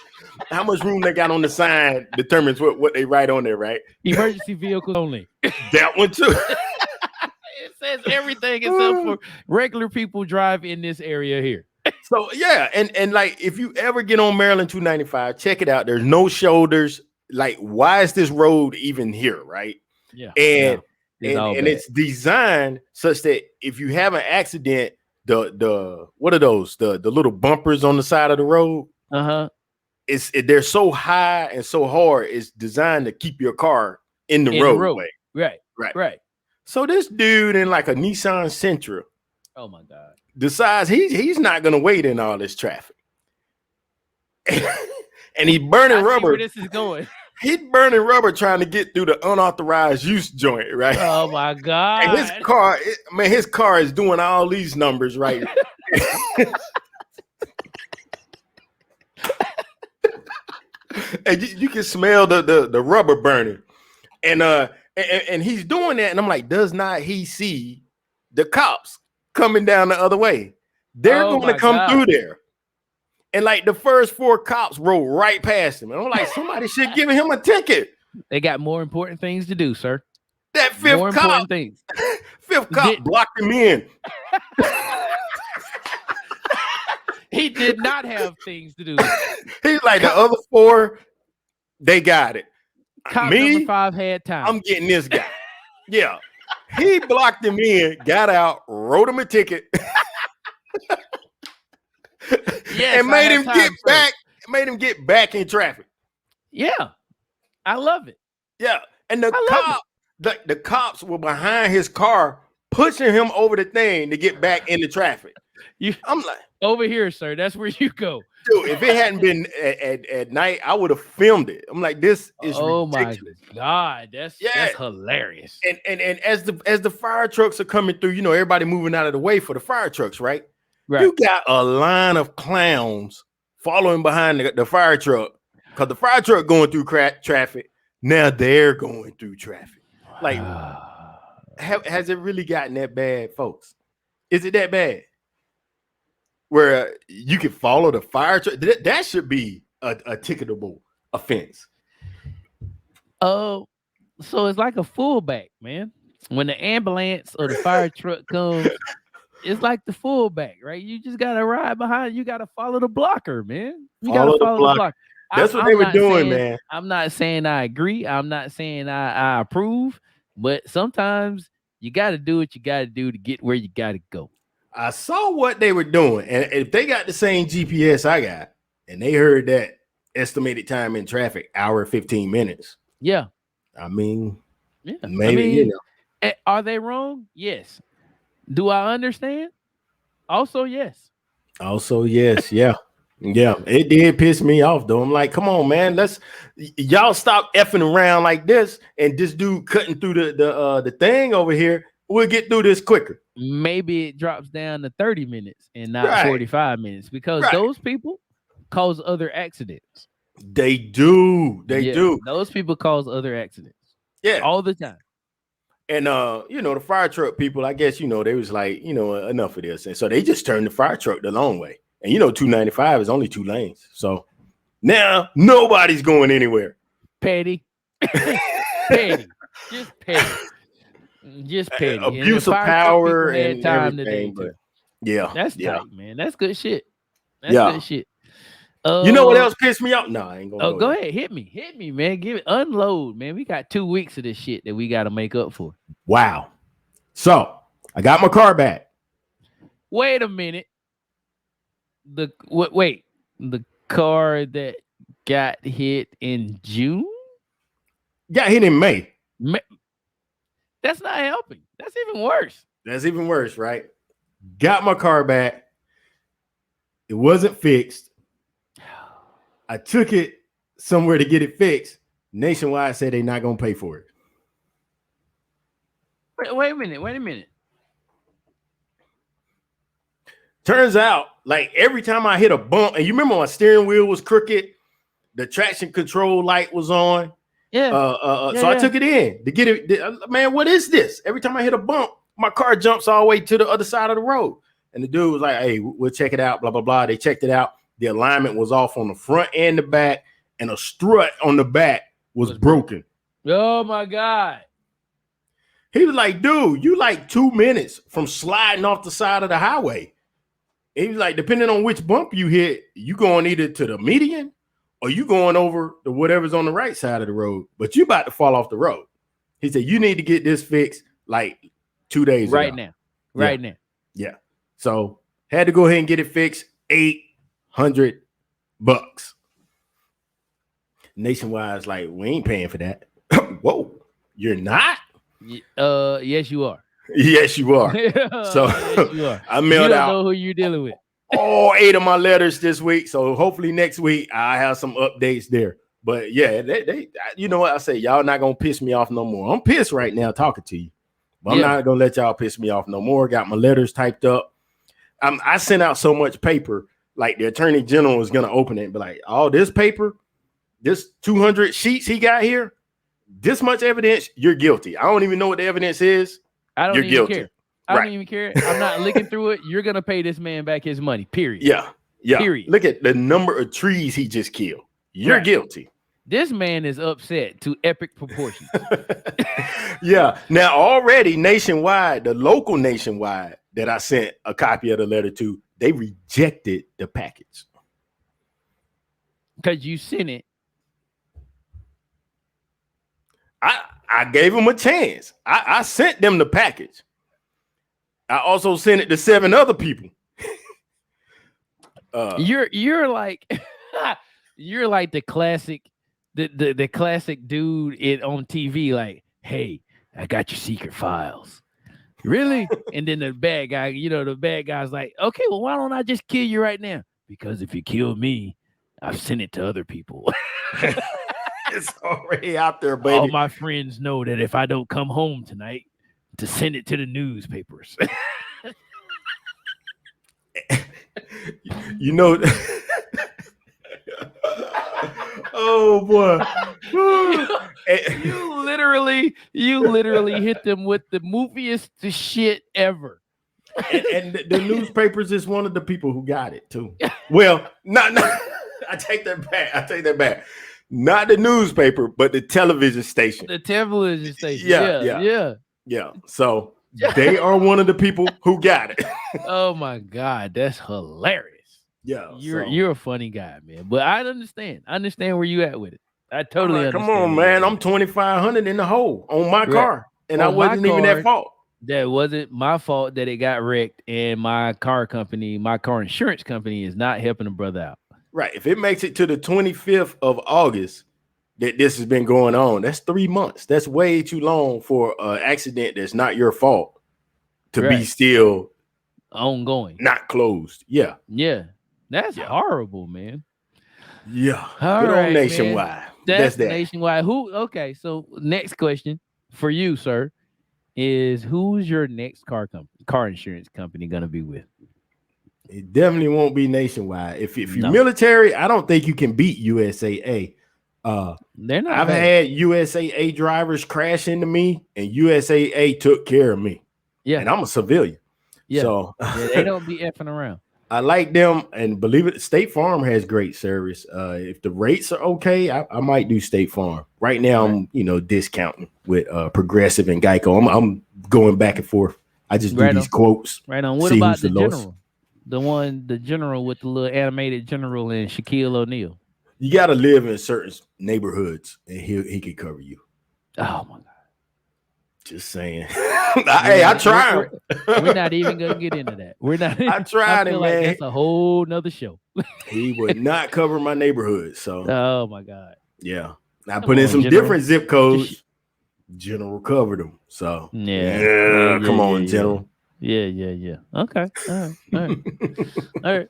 how much room they got on the sign determines what they write on there. Right, emergency vehicles only. That one too. It says everything except for regular people drive in this area here. So yeah, and like if you ever get on Maryland 295, check it out. There's no shoulders. Like, why is this road even here? Right. Yeah. And it's designed such that if you have an accident, the what are those? The little bumpers on the side of the road. Uh-huh. they're so high and so hard. It's designed to keep your car in the roadway. Right. So this dude in like a Nissan Sentra, oh my God, decides he's not gonna wait in all this traffic, and he's burning rubber. Where this is going. He's burning rubber trying to get through the unauthorized use joint, right? Oh my God! And his car is doing all these numbers, right? And you can smell the rubber burning, and he's doing that, and I'm like, does not he see the cops coming down the other way? They're going to come through there. And like the first 4 cops rolled right past him. And I'm like, somebody should give him a ticket. They got more important things to do, sir. That fifth cop blocked him in. He did not have things to do. He's like, the other 4, they got it. Cop number 5 had time. I'm getting this guy. Yeah. He blocked him in, got out, wrote him a ticket. Yes, and made him get back in traffic. Yeah. I love it. Yeah. And the cops were behind his car pushing him over the thing to get back into traffic. I'm like, over here, sir. That's where you go. Dude, if it hadn't been at night, I would have filmed it. I'm like, this is ridiculous. My God, that's hilarious. And as the fire trucks are coming through, you know, everybody moving out of the way for the fire trucks, right? You got a line of clowns following behind the fire truck because the fire truck going through traffic. Now they're going through traffic. Like, has it really gotten that bad, folks? Is it that bad? Where you can follow the fire truck? That should be a ticketable offense. Oh, so it's like a fullback, man. When the ambulance or the fire truck comes, it's like the fullback, right? You just gotta ride behind. You gotta follow the blocker, man. You gotta follow the blocker. That's what they were doing, man. I'm not saying I agree. I'm not saying I approve, but sometimes you gotta do what you gotta do to get where you gotta go. I saw what they were doing, and if they got the same GPS I got, and they heard that estimated time in traffic, hour 15 minutes. Yeah, I mean, maybe you know. Are they wrong? Yes. Do I understand? Also, yes. Yeah. Yeah, it did piss me off though. I'm like, come on, man, y'all stop effing around like this, and this dude cutting through the thing over here. We'll get through this quicker. Maybe it drops down to 30 minutes and not 45 minutes because those people cause other accidents. They do. Those people cause other accidents. Yeah, all the time. And you know, the fire truck people, I guess, you know, they was like, you know, enough of this, and so they just turned the fire truck the long way. And you know, 295 is only 2 lanes, so now nobody's going anywhere. Petty, just petty. Abuse of power and time everything. But yeah, that's tight, man. That's good shit. Good shit. You know what else pissed me off? No, I ain't gonna. Go ahead, hit me, man. Give it, unload, man. We got 2 weeks of this shit that we got to make up for. Wow. So I got my car back. Wait a minute. The car that got hit in June? Got hit in May. That's not helping. That's even worse. Right? Got my car back. It wasn't fixed. I took it somewhere to get it fixed. Nationwide said they're not going to pay for it. Wait a minute. Turns out, like every time I hit a bump, and you remember my steering wheel was crooked, the traction control light was on. Yeah. So I took it in to get it. Man, what is this? Every time I hit a bump, my car jumps all the way to the other side of the road. And the dude was like, hey, we'll check it out, blah, blah, blah. They checked it out. The alignment was off on the front and the back, and a strut on the back was broken. Oh, my God. He was like, dude, you like 2 minutes from sliding off the side of the highway. And he was like, depending on which bump you hit, you going either to the median or you going over to whatever's on the right side of the road, but you about to fall off the road. He said, you need to get this fixed like 2 days ago. Right now. Yeah. So had to go ahead and get it fixed. $800. Nationwide is like, we ain't paying for that. Whoa, you're not? Yes, you are. Yes, you are. So Yes, you are. I You mailed don't out know who you're dealing with. all 8 of my letters this week. So hopefully next week I have some updates there. But yeah, they you know what I say, y'all not gonna piss me off no more. I'm pissed right now talking to you, but I'm not gonna let y'all piss me off no more. Got my letters typed up. I sent out so much paper, like the attorney general is gonna open it and be like, all this paper, this 200 sheets he got here, this much evidence, you're guilty. I don't even know what the evidence is. I don't You're even guilty. care. I don't even care. I'm not looking through it. You're gonna pay this man back his money. Period. Yeah. Period. Look at the number of trees he just killed. You're guilty. This man is upset to epic proportions. Yeah. Now already Nationwide, the local Nationwide that I sent a copy of the letter to, they rejected the package. Because you sent it. I gave them a chance. I sent them the package. I also sent it to 7 other people. You're like you're like the classic the classic dude on TV, like, hey, I got your secret files. Really? And then the bad guy, the bad guy's like, okay, well, why don't I just kill you right now? Because if you kill me, I've sent it to other people. It's already out there, baby. All my friends know that if I don't come home tonight, to send it to the newspapers. You know. Oh boy. you literally hit them with the movieest shit ever. And the newspapers is one of the people who got it too. Well, not I take that back. Not the newspaper, but the television station. The television station. Yeah. So they are one of the people who got it. Oh my God, that's hilarious. Yeah, you're a funny guy, man. But I understand. I understand where you at with it. I totally understand. Come on, man. I'm 2,500 in the hole on my car, and I wasn't even at fault. That wasn't my fault that it got wrecked, and my car insurance company is not helping a brother out. Right. If it makes it to the 25th of August that this has been going on, that's 3 months. That's way too long for an accident that's not your fault to be still ongoing, not closed. Yeah. That's horrible, man. Yeah. All right, Nationwide. Man. That's that. Nationwide. Okay, so next question for you, sir, is who's your next car insurance company gonna be with? It definitely won't be Nationwide. If you're military, I don't think you can beat USAA. They're not. I've had USAA drivers crash into me, and USAA took care of me. Yeah, and I'm a civilian. Yeah, so they don't be effing around. I like them, and believe it, State Farm has great service. If the rates are okay, I might do State Farm. Right now, I'm discounting with Progressive and Geico. I'm going back and forth. I just do these quotes. Right on. What about the general? The general with the little animated general and Shaquille O'Neal. You got to live in certain neighborhoods, and he can cover you. Oh my God! Just saying. Hey, I tried. We're not even gonna get into that. We're not. I tried it, man. Like that's a whole nother show. He would not cover my neighborhood. So. Oh my God. Yeah, I put in some different zip codes. General covered them. So. Yeah. Come on, General. Yeah. Okay. All right. All right.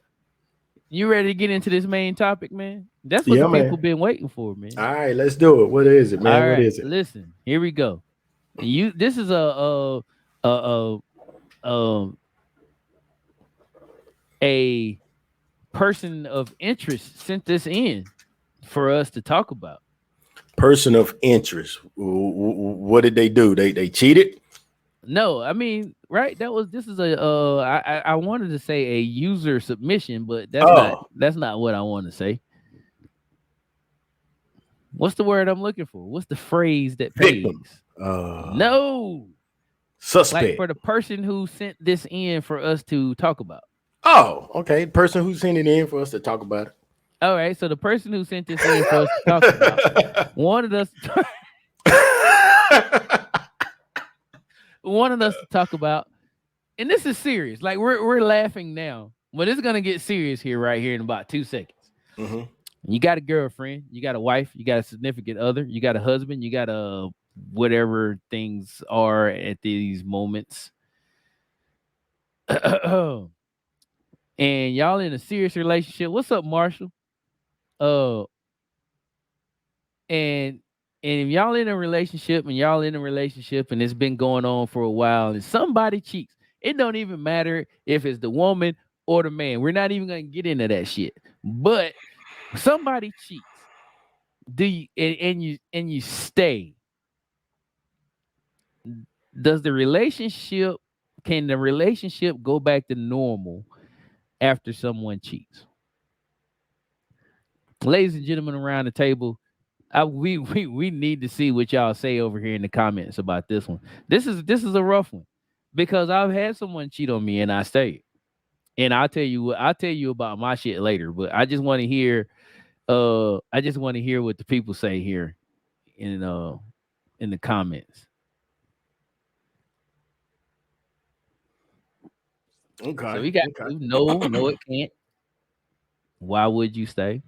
You ready to get into this main topic, man? That's what the people been waiting for, man. All right, let's do it. What is it, man? All right, what is it? Listen, here we go. This is a person of interest sent this in for us to talk about. Person of interest. What did they do? They cheated? No, I mean, right? This is I wanted to say a user submission, but that's not what I want to say. What's the word I'm looking for? What's the phrase that pays? No. Suspect. Like for the person who sent this in for us to talk about. Oh, okay. The person who sent it in for us to talk about it. All right. So the person who sent this in for us to talk about wanted us to talk about, and this is serious. Like we're laughing now, but it's gonna get serious right here in about 2 seconds. Mm-hmm. You got a girlfriend, you got a wife, you got a significant other, you got a husband, you got a whatever things are at these moments. And y'all in a serious relationship. What's up, Marshall? Uh and if y'all in a relationship and it's been going on for a while and somebody cheats, it don't even matter if it's the woman or the man. We're not even gonna get into that shit. But somebody cheats. Do you and you stay? Does the relationship can the relationship go back to normal after someone cheats? Ladies and gentlemen around the table, we need to see what y'all say over here in the comments about this one. This is a rough one because I've had someone cheat on me and I stayed. And I'll tell you about my shit later, but I just want to hear I just want to hear what the people say here in the comments. So Okay. we got Okay. no, no, it can't. Why would you stay?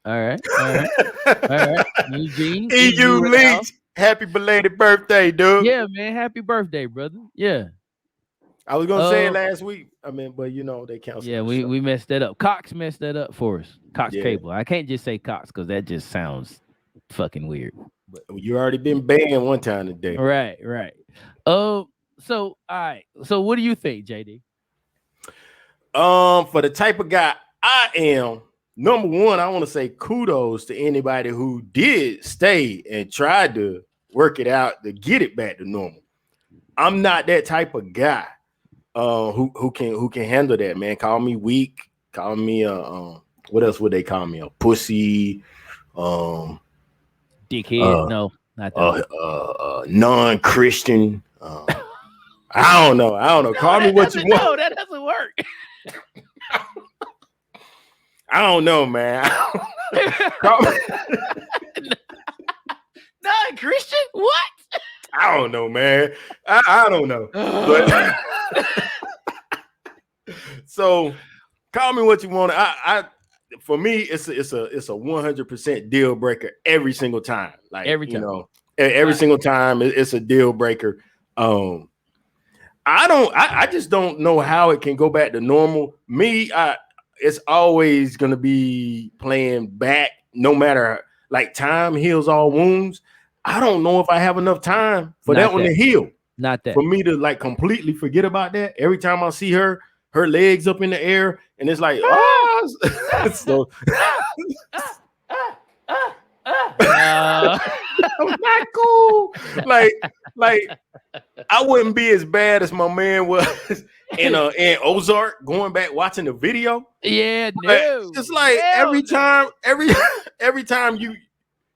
All right, all right, all right. Eugene, EU EU Real. Leach, happy belated birthday, dude. Yeah, man. Happy birthday, brother. Yeah. I was gonna say it Uh last week. I mean, but they canceled yeah, the we show. we messed that up. Cox messed that up for us. Cox Yeah, Cable. I can't just say Cox because that just sounds fucking weird. But you already been banned one time today. right, right. Uh so all right. So what do you think, JD? For the type of guy I am, number one, I want to say kudos to anybody who did stay and tried to work it out to get it back to normal. I'm not that type of guy. Who can handle that, man. Call me weak. Call me what else would they call me? A pussy. Um, Dickhead. uh, No, not that one. non-Christian. I don't know. I don't know. No, Call me that what you doesn't want. no, that doesn't work. I don't know, man. Call me- Non-Christian? What? I don't know, man. I don't know. But so call me what you want. I for me, it's a 100% deal breaker every single time. Like Every time. every single time it's a deal breaker. Um, I just don't know how it can go back to normal. It's always gonna be playing back, no matter like time heals all wounds. I don't know if I have enough time for that Not one that. to heal. Not that. For me to like completely forget about that. Every time I see her legs up in the air, and it's like, oh, so Uh, I'm not cool. Like, like I wouldn't be as bad as my man was in Ozark going back watching the video. yeah, But no. it's like Hell every no. time, every time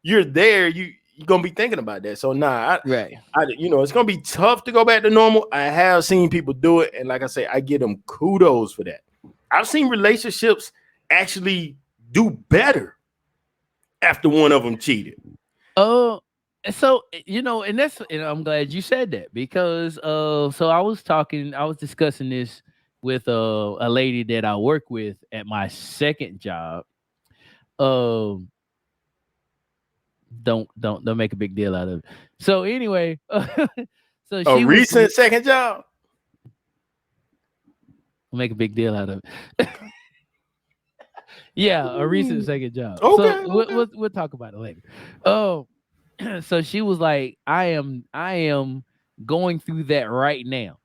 you're there, you're gonna be thinking about that. So nah, Right. it's gonna be tough to go back to normal. I have seen people do it, and like I say, I give them kudos for that. I've seen relationships actually do better after one of them cheated. Oh, so and that's and I'm glad you said that because so I was discussing this with a lady that I work with at my second job. Um don't make a big deal out of it. So anyway, so A she was recent second job. make a big deal out of it. Yeah, a recent second job. So Okay, okay. we'll talk about it later. Oh, so she was like, I am going through that right now,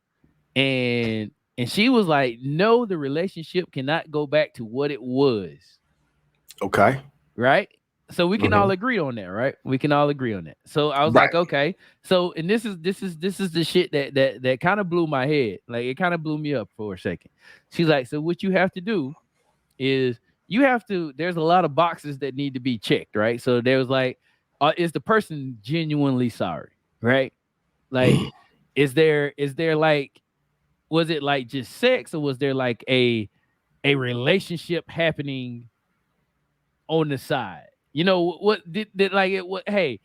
and she was like, no, the relationship cannot go back to what it was, Okay. right? So we can all Mhm. agree on that, right? We can all agree on that. So I was Right. like, okay. So and this is the shit that kind of blew my head. Like it kind of blew me up for a second. She's like, so what you have to do is there's a lot of boxes that need to be checked, right? So there was like, is the person genuinely sorry, right? Like, is there like, was it like just sex, or was there like a relationship happening on the side? What did like it? What hey,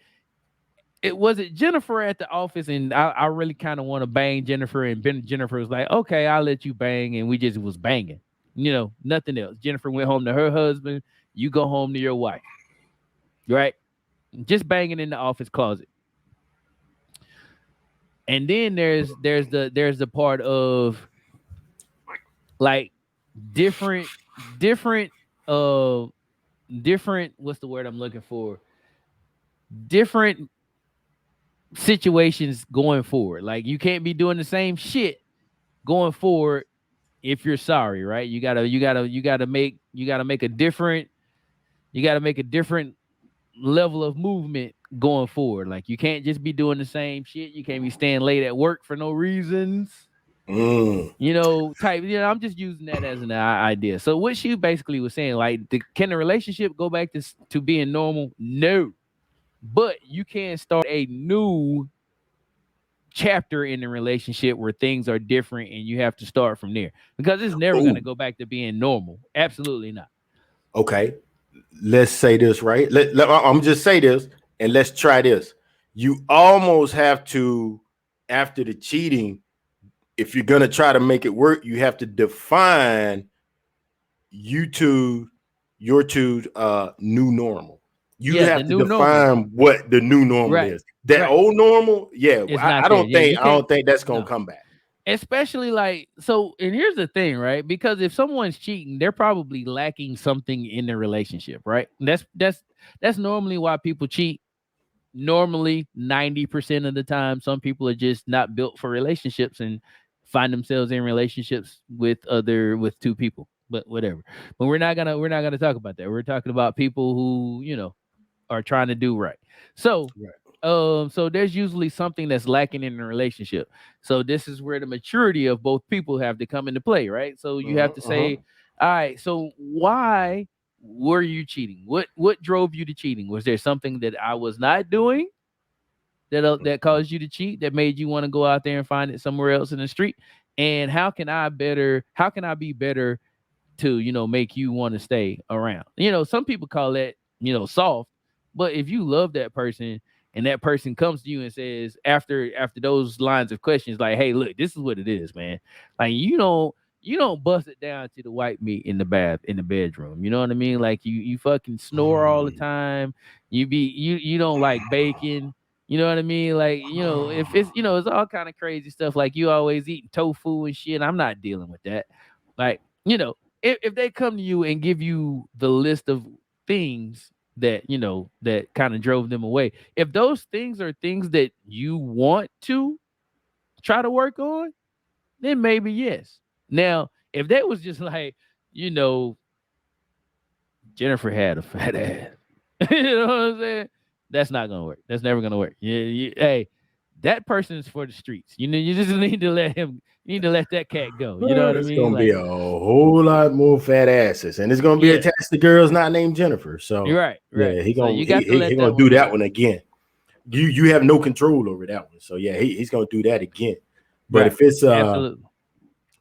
it was it Jennifer at the office, and I really kind of want to bang Jennifer, and Jennifer was like, okay, I'll let you bang, and we just was banging, nothing else. Jennifer went home to her husband, You go home to your wife, right? Just banging in the office closet. And then there's the part of like different different uh different, what's the word I'm looking for? Different situations going forward. Like you can't be doing the same shit going forward if you're sorry, right? You gotta make a different, you gotta make a different level of movement going forward. Like you can't just be doing the same shit. You can't be staying late at work for no reasons. Mm. Type. I'm just using that as an idea. So what she basically was saying, like, can the relationship go back to being normal? No, but you can start a new chapter in the relationship where things are different, and you have to start from there because it's never going to Oh, go back to being normal. Absolutely not. okay. Let's say this, right? I'm just say this and let's try this. You almost have to, after the cheating, if you're gonna try to make it work, you have to define you two, your two new normal. You Yeah, the have to new normal. define what the new normal Right. is. That Right. old normal, yeah, It's I, not I there. don't Yeah, you think I can't. don't think that's gonna No. come back. Especially like so, and here's the thing, right? Because if someone's cheating, they're probably lacking something in their relationship, right? That's normally why people cheat. Normally 90% of the time, some people are just not built for relationships and find themselves in relationships with two people. But whatever. But we're not gonna talk about that. We're talking about people who, are trying to do right. So Right. so there's usually something that's lacking in a relationship. So this is where the maturity of both people have to come into play, right? So you have to say, all right, so why were you cheating? What drove you to cheating? Was there something that I was not doing that caused you to cheat, that made you want to go out there and find it somewhere else in the street? And how can I be better to make you want to stay around? Some people call that soft, but if you love that person and that person comes to you and says, after those lines of questions, like, hey, look, this is what it is, man. Like, you don't bust it down to the white meat in the bedroom. You know what I mean? Like, you fucking snore all the Mm. time. You don't like bacon. You know what I mean? Like, if it's it's all kind of crazy stuff. Like, you always eating tofu and shit. I'm not dealing with that. Like, if they come to you and give you the list of things that kind of drove them away, if those things are things that you want to try to work on, then maybe yes. Now, if that was just like, you know, Jennifer had a fat ass, you know what I'm saying? That's not gonna work. That's never gonna work. Hey, that person is for the streets. You just need to let him. You need to let that cat go. You know what I It's mean? gonna be Like, a whole lot more fat asses, and it's gonna be yeah, attached to girls not named Jennifer. you're So right, right. yeah, he So gonna you he, got to he, he let gonna that do one that go. one again. You have no control over that one. So yeah, he's gonna do that again. But Right. if it's Absolutely.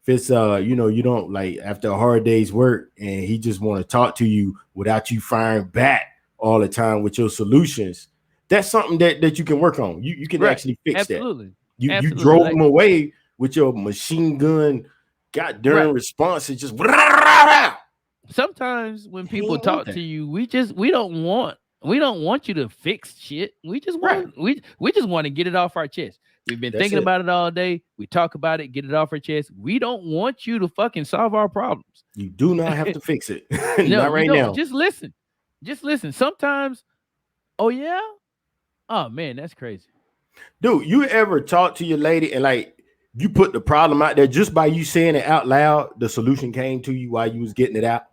you don't like after a hard day's work and he just want to talk to you without you firing back all the time with your solutions, that's something that you can work on. You can Right. actually fix that. Absolutely. You Absolutely. drove Like, him away with your machine gun right. goddamn response. It just Sometimes when he people ain't want talk that. to you, we don't want you to fix shit. We just Right. want we just want to get it off our chest. We've been That's thinking it. about it all day. We talk about it, get it off our chest. We don't want you to fucking solve our problems. You do not have to fix it. No, Not you right don't. now. Just listen. Just listen. Sometimes, oh yeah? Oh man, that's crazy. Dude, you ever talk to your lady and like you put the problem out there just by you saying it out loud, the solution came to you while you was getting it out?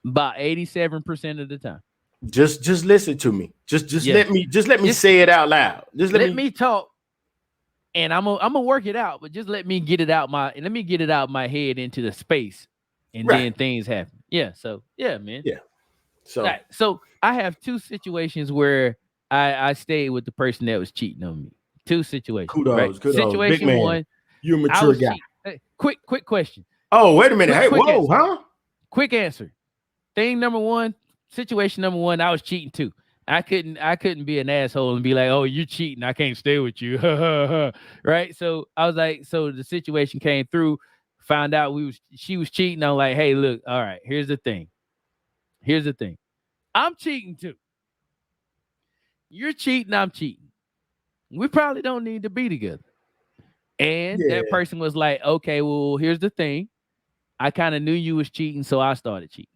About 87% of the time. Just listen to me. Just Yeah. let me Just say it out loud. Just let let me me talk, and I'm gonna work it out, but just let me get it out my head into the space, and right. then things happen. Yeah. So yeah, man. Yeah. All So right. So I have two situations where I stayed with the person that was cheating on me. Two situations, right? kudos. Big Situation man. one, You're a I mature was guy. cheating. Hey, quick question. Oh, wait a minute. Hey, Quick whoa, answer. huh? Quick answer. Thing number one, situation number one, I was cheating too. I couldn't be an asshole and be like, "Oh, you're cheating. I can't stay with you." Right? So I was like, so the situation came through, found out she was cheating. I'm like, "Hey, look, all right, here's the thing. Here's the thing. I'm cheating too. You're cheating, I'm cheating. We probably don't need to be together. And that Yeah. person was like, okay, well, here's the thing. I kind of knew you was cheating, so I started cheating.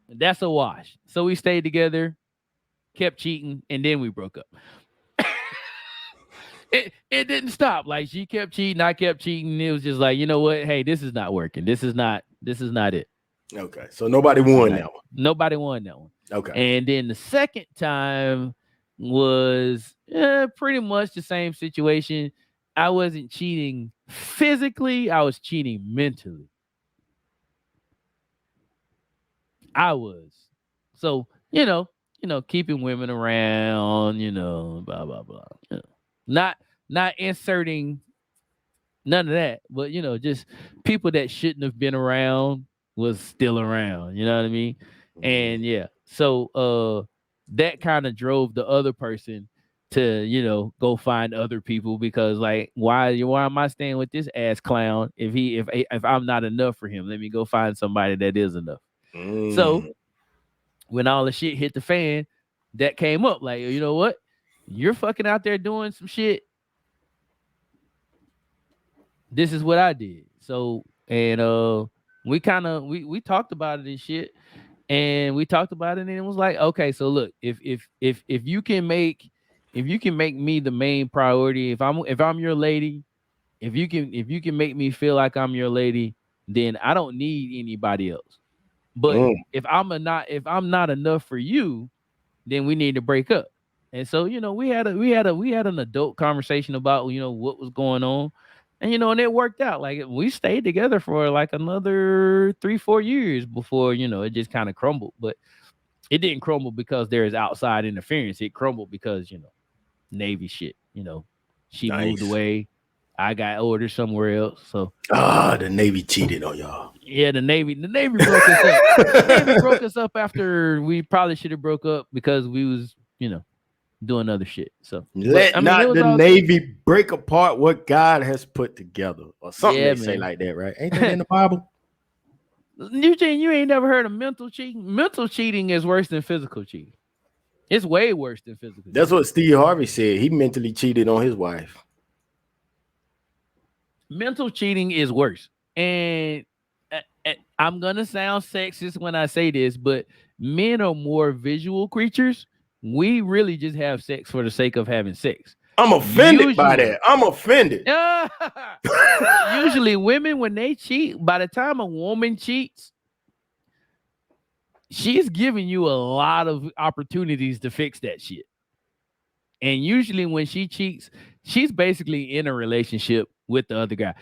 That's a wash. So we stayed together, kept cheating, and then we broke up. It didn't stop. Like she kept cheating, I kept cheating. It was just like, you know what? Hey, this is not working. This is not it. Okay. So nobody This is won not that it. one. Nobody won that one. Okay. And then the second time was pretty much the same situation. I wasn't cheating physically, I was cheating mentally. I was. So, keeping women around, blah blah blah. Not not inserting none of that, but just people that shouldn't have been around was still around. You know what I mean? And yeah, so that kind of drove the other person to go find other people because like why am I staying with this ass clown if I'm not enough for him? Let me go find somebody that is enough. So Mm. when all the shit hit the fan, that came up like, you know what? You're fucking out there doing some shit. This is what I did. So and we kind of we talked about it and shit, and we talked about it, and it was like, okay, so look, if you can make me the main priority, if I'm your lady, if you can make me feel like I'm your lady, then I don't need anybody else. But Mm. if I'm not enough for you, then we need to break up. And so, we had an adult conversation about, what was going on. And it worked out. Like we stayed together for like another 3-4 years before, it just kind of crumbled. But it didn't crumble because there is outside interference. It crumbled because, Navy shit. She moved Nice. away. I got orders somewhere else. So The Navy cheated on y'all. yeah, the Navy broke us up. The Navy broke us up after we probably should have broke up because we was, doing other shit. So, but Let I mean, it not was the all good. Navy break apart what God has put together, or something Yeah, they say man. like that, right? Ain't that in the Bible? Eugene, you ain't never heard of mental cheating? Mental cheating is worse than physical cheating. It's way worse than physical That's cheating. what Steve Harvey said. He mentally cheated on his wife. Mental cheating is worse. And I'm gonna sound sexist when I say this, but men are more visual creatures. We really just have sex for the sake of having sex. I'm offended by Usually, that. I'm offended. usually women when they cheat, by the time a woman cheats, she's giving you a lot of opportunities to fix that shit. And usually when she cheats, she's basically in a relationship with the other guy.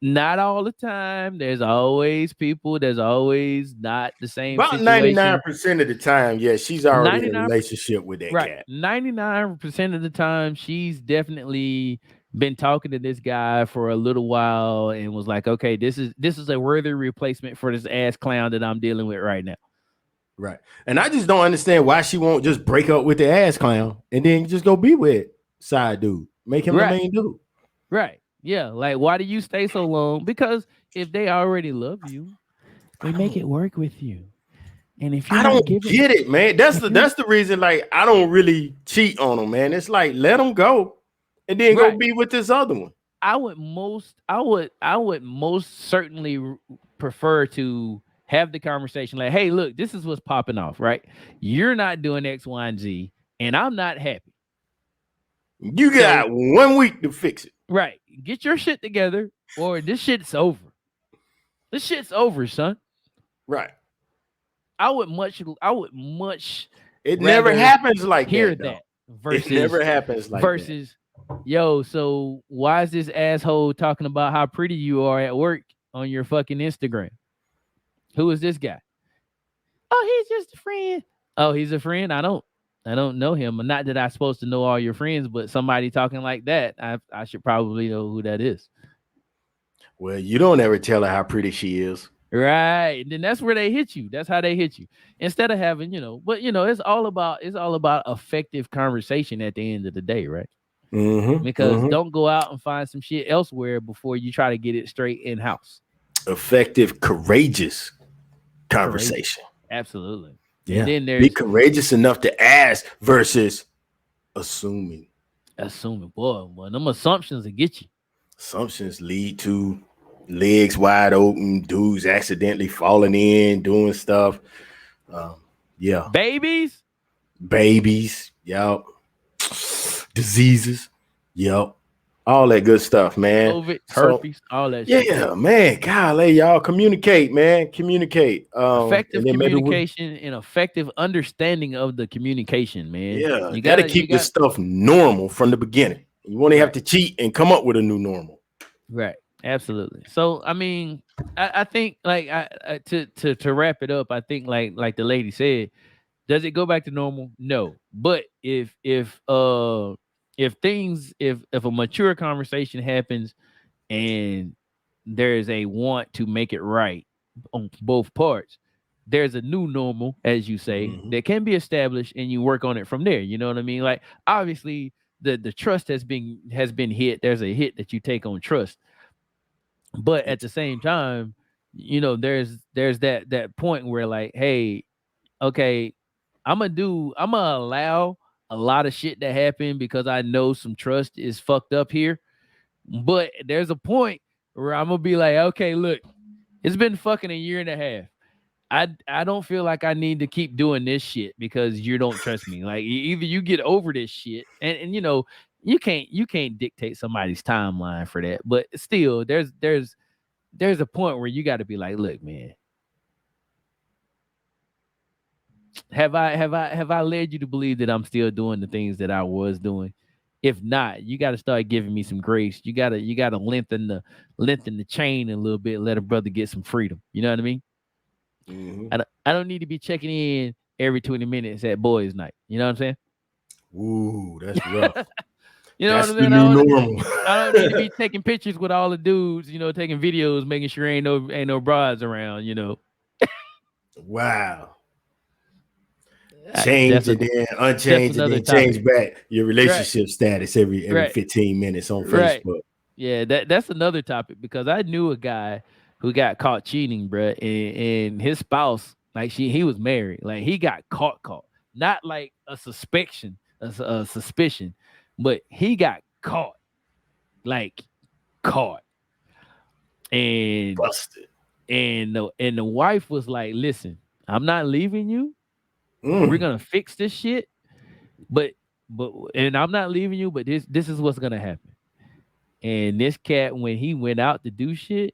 Not all the time. There's always not the same About situation. 99% of the time, yeah, she's already in a 99 relationship with that right. cat. 99% of the time she's definitely been talking to this guy for a little while and was like, "Okay, this is a worthy replacement for this ass clown that I'm dealing with right now." Right. And I just don't understand why she won't just break up with the ass clown and then just go be with side dude. Make him the Right. main dude. Right. Yeah, like why do you stay so long? Because if they already love you, they make it work with you. And if you're I not don't giving get it, man. That's if the you're that's the reason. Like, I don't really cheat on them, man. It's like let them go and then go right, be with this other one. I would most certainly prefer to have the conversation like, "Hey, look, this is what's popping off, right? You're not doing X, Y, and Z, and I'm not happy. You So, got 1 week to fix it. right, get your shit together, or this shit's over. This shit's over, son." Right. I would much It never rather happens like hear that, though. that It versus never happens like that. versus yo, so why is this asshole talking about how pretty you are at work on your fucking Instagram? Who is this guy? Oh, he's just a friend. Oh, he's a friend. I don't know him. Not that I'm supposed to know all your friends, but somebody talking like that, I should probably know who that is. Well, you don't ever tell her how pretty she is. Right. And then that's where they hit you. That's how they hit you. Instead of having, but it's all about effective conversation at the end of the day, right? Because don't go out and find some shit elsewhere before you try to get it straight in house. Effective, courageous conversation. Absolutely. Yeah. And then Be there's courageous enough to ask versus assuming. boy, them assumptions will get you. Assumptions lead to legs wide open, dudes accidentally falling in, doing stuff. Yeah. Babies, Babies. Yep. Diseases. Yep. All that good stuff, man. COVID, So herpes, all that shit. yeah, man. Golly, y'all communicate, man. Communicate. And Effective then maybe we communication and effective understanding of the communication, man. yeah, You that'll gotta, keep this stuff normal from the beginning. You won't have right, to cheat and come up with a new normal. right, absolutely. So, I mean, I think like to wrap it up, I think like the lady said, does it go back to normal? No, but if things if a mature conversation happens and there is a want to make it right on both parts, there's a new normal, as you say, Mhm. that can be established and you work on it from there. You know what I mean? Like obviously the trust has been hit. There's a hit that you take on trust. But at the same time, there's that point where like, hey, okay, I'm gonna allow a lot of shit to happen because I know some trust is fucked up here. But there's a point where I'm gonna be like, okay, look, it's been fucking a year and a half. I don't feel like I need to keep doing this shit because you don't trust me. Like either you get over this shit, and you can't dictate somebody's timeline for that. But still, there's a point where you got to be like, look, man, have I led you to believe that I'm still doing the things that I was doing? If not, you got to start giving me some grace. You gotta lengthen the chain a little bit, let a brother get some freedom. You know what I mean? Mhm. I don't need to be checking in every 20 minutes at boys' night. You know what I'm saying? Ooh, that's rough. You know what That's I'm the saying? new normal. I don't need to be taking pictures with all the dudes. Taking videos, making sure ain't no broads around. Wow. Uh, Change That's a and then that's unchange and another then topic. change back your Right, relationship status every right. 15 minutes on Right. Facebook. Yeah, that's another topic because I knew a guy who got caught cheating, bruh, and his spouse, like he was married, like he got caught, not like a suspicion, a suspicion, but he got caught, like caught, and Busted. and the wife was like, "Listen, I'm not leaving you. We're Mm. gonna fix this shit, but I'm not leaving you, but this is what's gonna happen." And this cat, when he went out to do shit,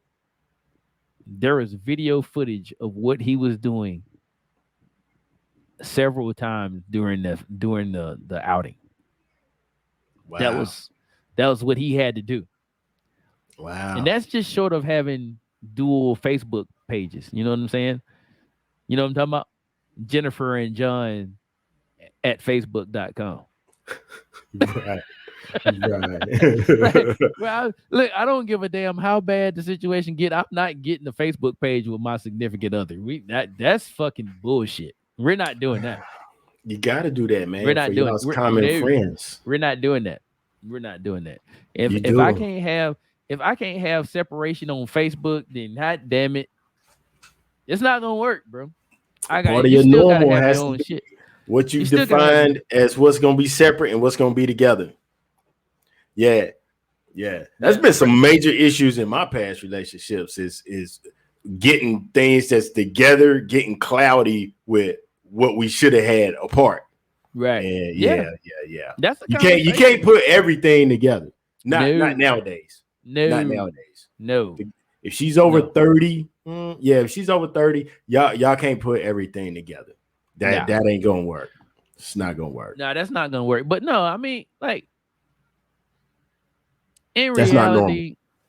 there was video footage of what he was doing several times during the outing. That Wow. was that was what he had to do. And Wow. that's just short of having dual Facebook pages. You know what I'm saying? You know what I'm talking about? Jennifer and John at Facebook.com. Right. Right. Right. Well, look, I don't give a damn how bad the situation get. I'm not getting a Facebook page with my significant other. That's fucking bullshit. We're not doing that. You got to do that, We're man, for not doing. y'all's We're common no. friends. We're not doing that. We're not doing that. If You if I do. can't have if I can't have separation on Facebook, then god damn it, it's not gonna work, bro. I got Part of you. your Still gotta normal have your has to own be shit. what You you've still gotta have your. defined as what's going to be separate and what's going to be together. Yeah. Yeah. That's Yeah. been some major issues in my past relationships is getting things that's together, getting cloudy with what we should have had apart. Right. And Yeah. yeah. That's a You can't conversation. put everything together. Not No. nowadays. Not No. nowadays. No. If she's over No. 30, yeah, if she's over 30, y'all can't put everything together. That Nah. that ain't gonna work. It's not gonna work. Nah, that's not gonna work. But no, I mean, like in That's not normal.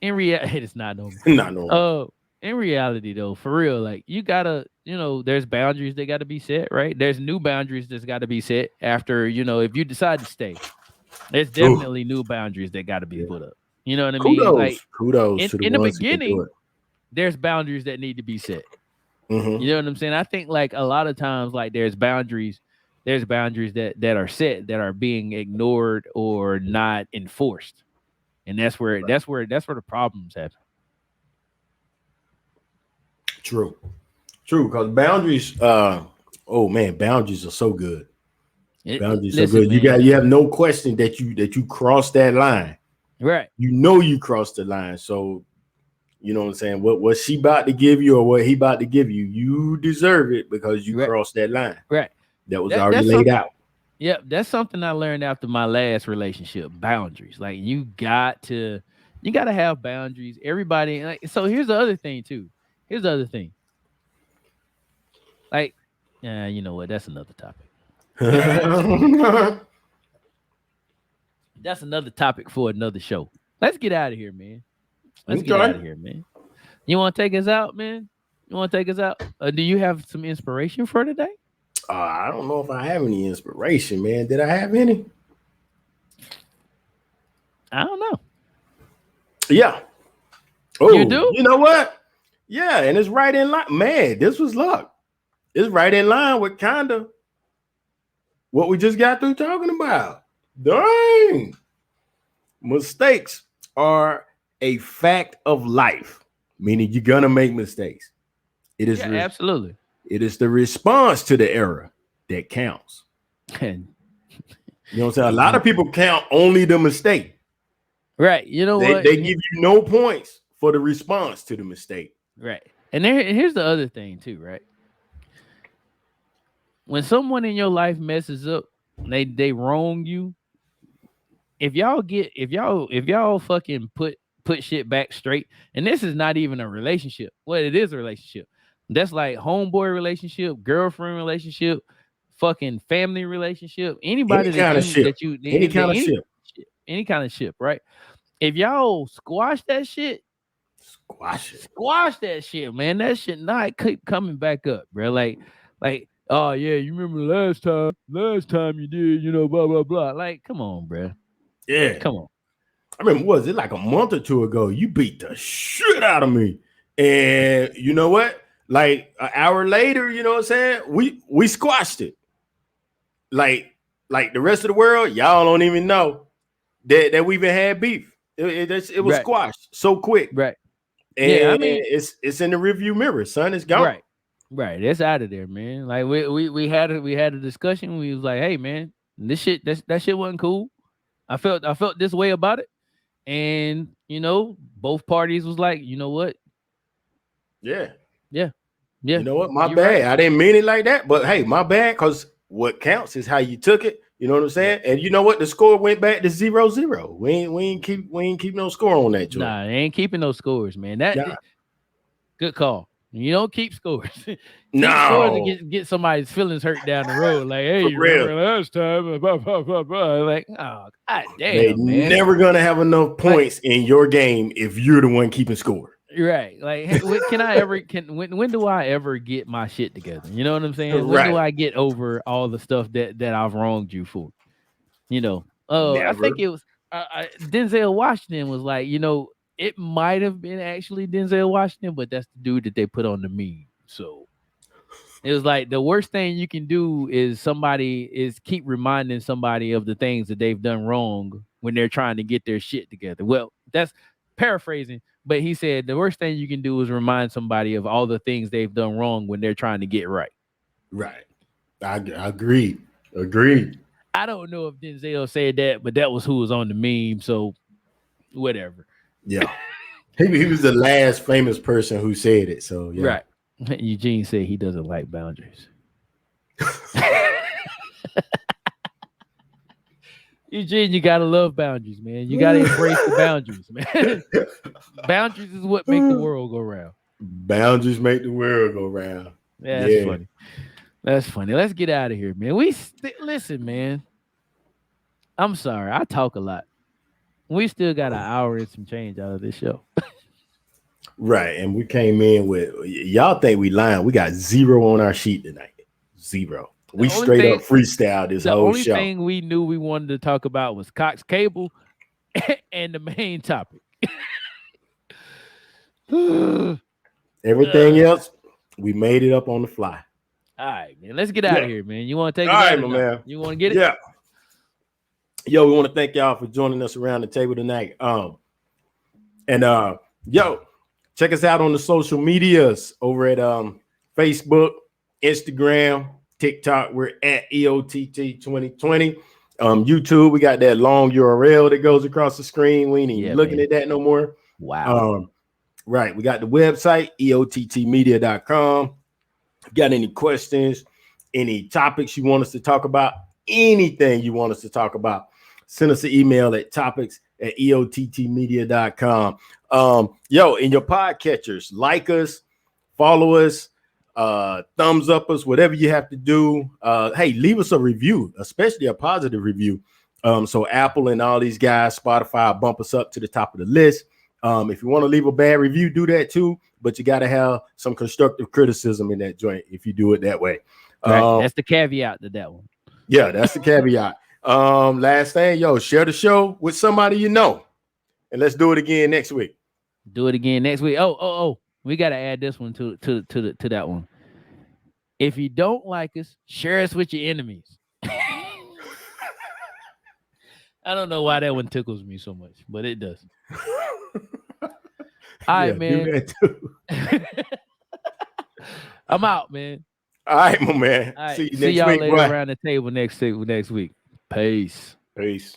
reality, it's not normal. Not normal. In reality though, for real, like you gotta, there's boundaries that gotta be set, right? There's new boundaries that's gotta be set after, if you decide to stay. There's Ooh, definitely new boundaries that gotta be yeah. put up. You know what I mean? Like Kudos in, to the in the ones who can do beginning, it. there's boundaries that need to be set. Mm-hmm. You know what I'm saying? I think like a lot of times, like there's boundaries that are set that are being ignored or not enforced. And that's where the problems happen. True. True, because boundaries. Oh man, boundaries are so good. Boundaries are so Listen, good. man. You have no question that you crossed that line. Right. You know you crossed the line. So you know what I'm saying. What she about to give you or what he about to give you, you deserve it because you Right. crossed that line. Right. That was already That's laid something. out. Yep, that's something I learned after my last relationship. Boundaries. Like you got to have boundaries. Everybody. Like, so here's the other thing too. Here's the other thing. Like, you know what? That's another topic. That's another topic for another show. Let's get out of here, man. Let's get out Okay. of here, man. You want to take us out, man? You want to take us out? Do you have some inspiration for today? I don't know if I have any inspiration, man. Did I have any? I don't know. Yeah. You Oh, do? you know what? Yeah, and it's right in line. Man, this was luck. It's right in line with kind of what we just got through talking about. Dang. Mistakes are a fact of life, meaning you're gonna make mistakes. It is Yeah, absolutely. it is the response to the error that counts. And You know what I'm saying? A lot you, of people count only the mistake. right. You know what? They give you no points for the response to the mistake. Right. And here's the other thing too, right? When someone in your life messes up, they wrong you. If y'all fucking put shit back straight, and this is not even a relationship. Well, it is a relationship. That's like homeboy relationship, girlfriend relationship, fucking family relationship. Any Anybody kind of ship. Any kind of ship. any kind of ship, right? If y'all Squash it. squash that shit, man. That shit not keep coming back up, bro. Like, oh yeah, you remember last time you did, blah blah blah. Like, come on, bro. Yeah. Come on. I remember, was it like a month or two ago? You beat the shit out of me. And you know what? Like an hour later, you know what I'm saying? We squashed it. Like the rest of the world, y'all don't even know that we even had beef. It was Right. squashed so quick. Right. Yeah, And I mean, it's in the rearview mirror, son. It's gone. right. Right. It's out of there, man. Like we had a discussion. We was like, hey man, that shit wasn't cool. I felt this way about it. And both parties was like, you know what? Yeah. Yeah. You Yeah. know what? My You're bad. right. I didn't mean it like that, but hey, my bad. Because what counts is how you took it. You know what I'm Yeah. saying? And you know what? The score went back to 0-0. We ain't keep no score on that joint. Nah, they ain't keeping those scores, man. Nah. Good call. You don't keep scores. Keep scores and No, get somebody's feelings hurt down the road. Like, hey, for you real. remember last time? Blah, blah, blah, blah. Like, oh god They damn, man. never gonna have enough Like, points in your game if you're the one keeping score. right. Like, hey, when do I ever get my shit together? You know what I'm saying? When do Right. I get over all the stuff that I've wronged you for? I think Never. it was Denzel Washington was like, it might have been actually Denzel Washington, but that's the dude that they put on the meme. So it was like the worst thing you can do is keep reminding somebody of the things that they've done wrong when they're trying to get their shit together. Well, that's paraphrasing, but he said the worst thing you can do is remind somebody of all the things they've done wrong when they're trying to get right. Right. I agreed. Agreed. I don't know if Denzel said that, but that was who was on the meme. So whatever. Yeah. He was the last famous person who said it. So yeah. Right. Eugene said he doesn't like boundaries. Eugene, you gotta love boundaries, man. You gotta embrace the boundaries, man. Boundaries is what make the world go round. Boundaries make the world go round. Yeah, that's funny. That's funny. Let's get out of here, man. Listen, man. I'm sorry. I talk a lot. We still got an hour and some change out of this show. Right. And we came in with y'all think we lying. We got 0 on our sheet tonight. 0. We straight up freestyle this whole show. The only thing we knew we wanted to talk about was Cox Cable and the main topic. Everything else, we made it up on the fly. All right, man. Let's get out of here, man. You want to take it? All right, my man. You want to get it? Yeah. Yo, we want to thank y'all for joining us around the table tonight. Yo, check us out on the social medias over at Facebook, Instagram, TikTok. We're at EOTT 2020. YouTube, we got that long URL that goes across the screen. We ain't even looking at that no more. Wow. Right. We got the website, eottmedia.com. Got any questions, any topics you want us to talk about, anything you want us to talk about, send us an email at topics@eottmedia.com. Yo, in your podcatchers, like us, follow us, thumbs up us, whatever you have to do. Hey, leave us a review, especially a positive review. So Apple and all these guys, Spotify, bump us up to the top of the list. If you want to leave a bad review, do that too. But you got to have some constructive criticism in that joint if you do it that way. Right. That's the caveat to that one. Yeah, that's the caveat. Last thing, yo, share the show with somebody you know. And let's do it again next week. Do it again next week. Oh. We got to add this one to that one. If you don't like us, share us with your enemies. I don't know why that one tickles me so much, but it does. All right, man. Do that too. I'm out, man. All right, my man. All right. See you See next y'all week. later around the table next week. Peace. Peace.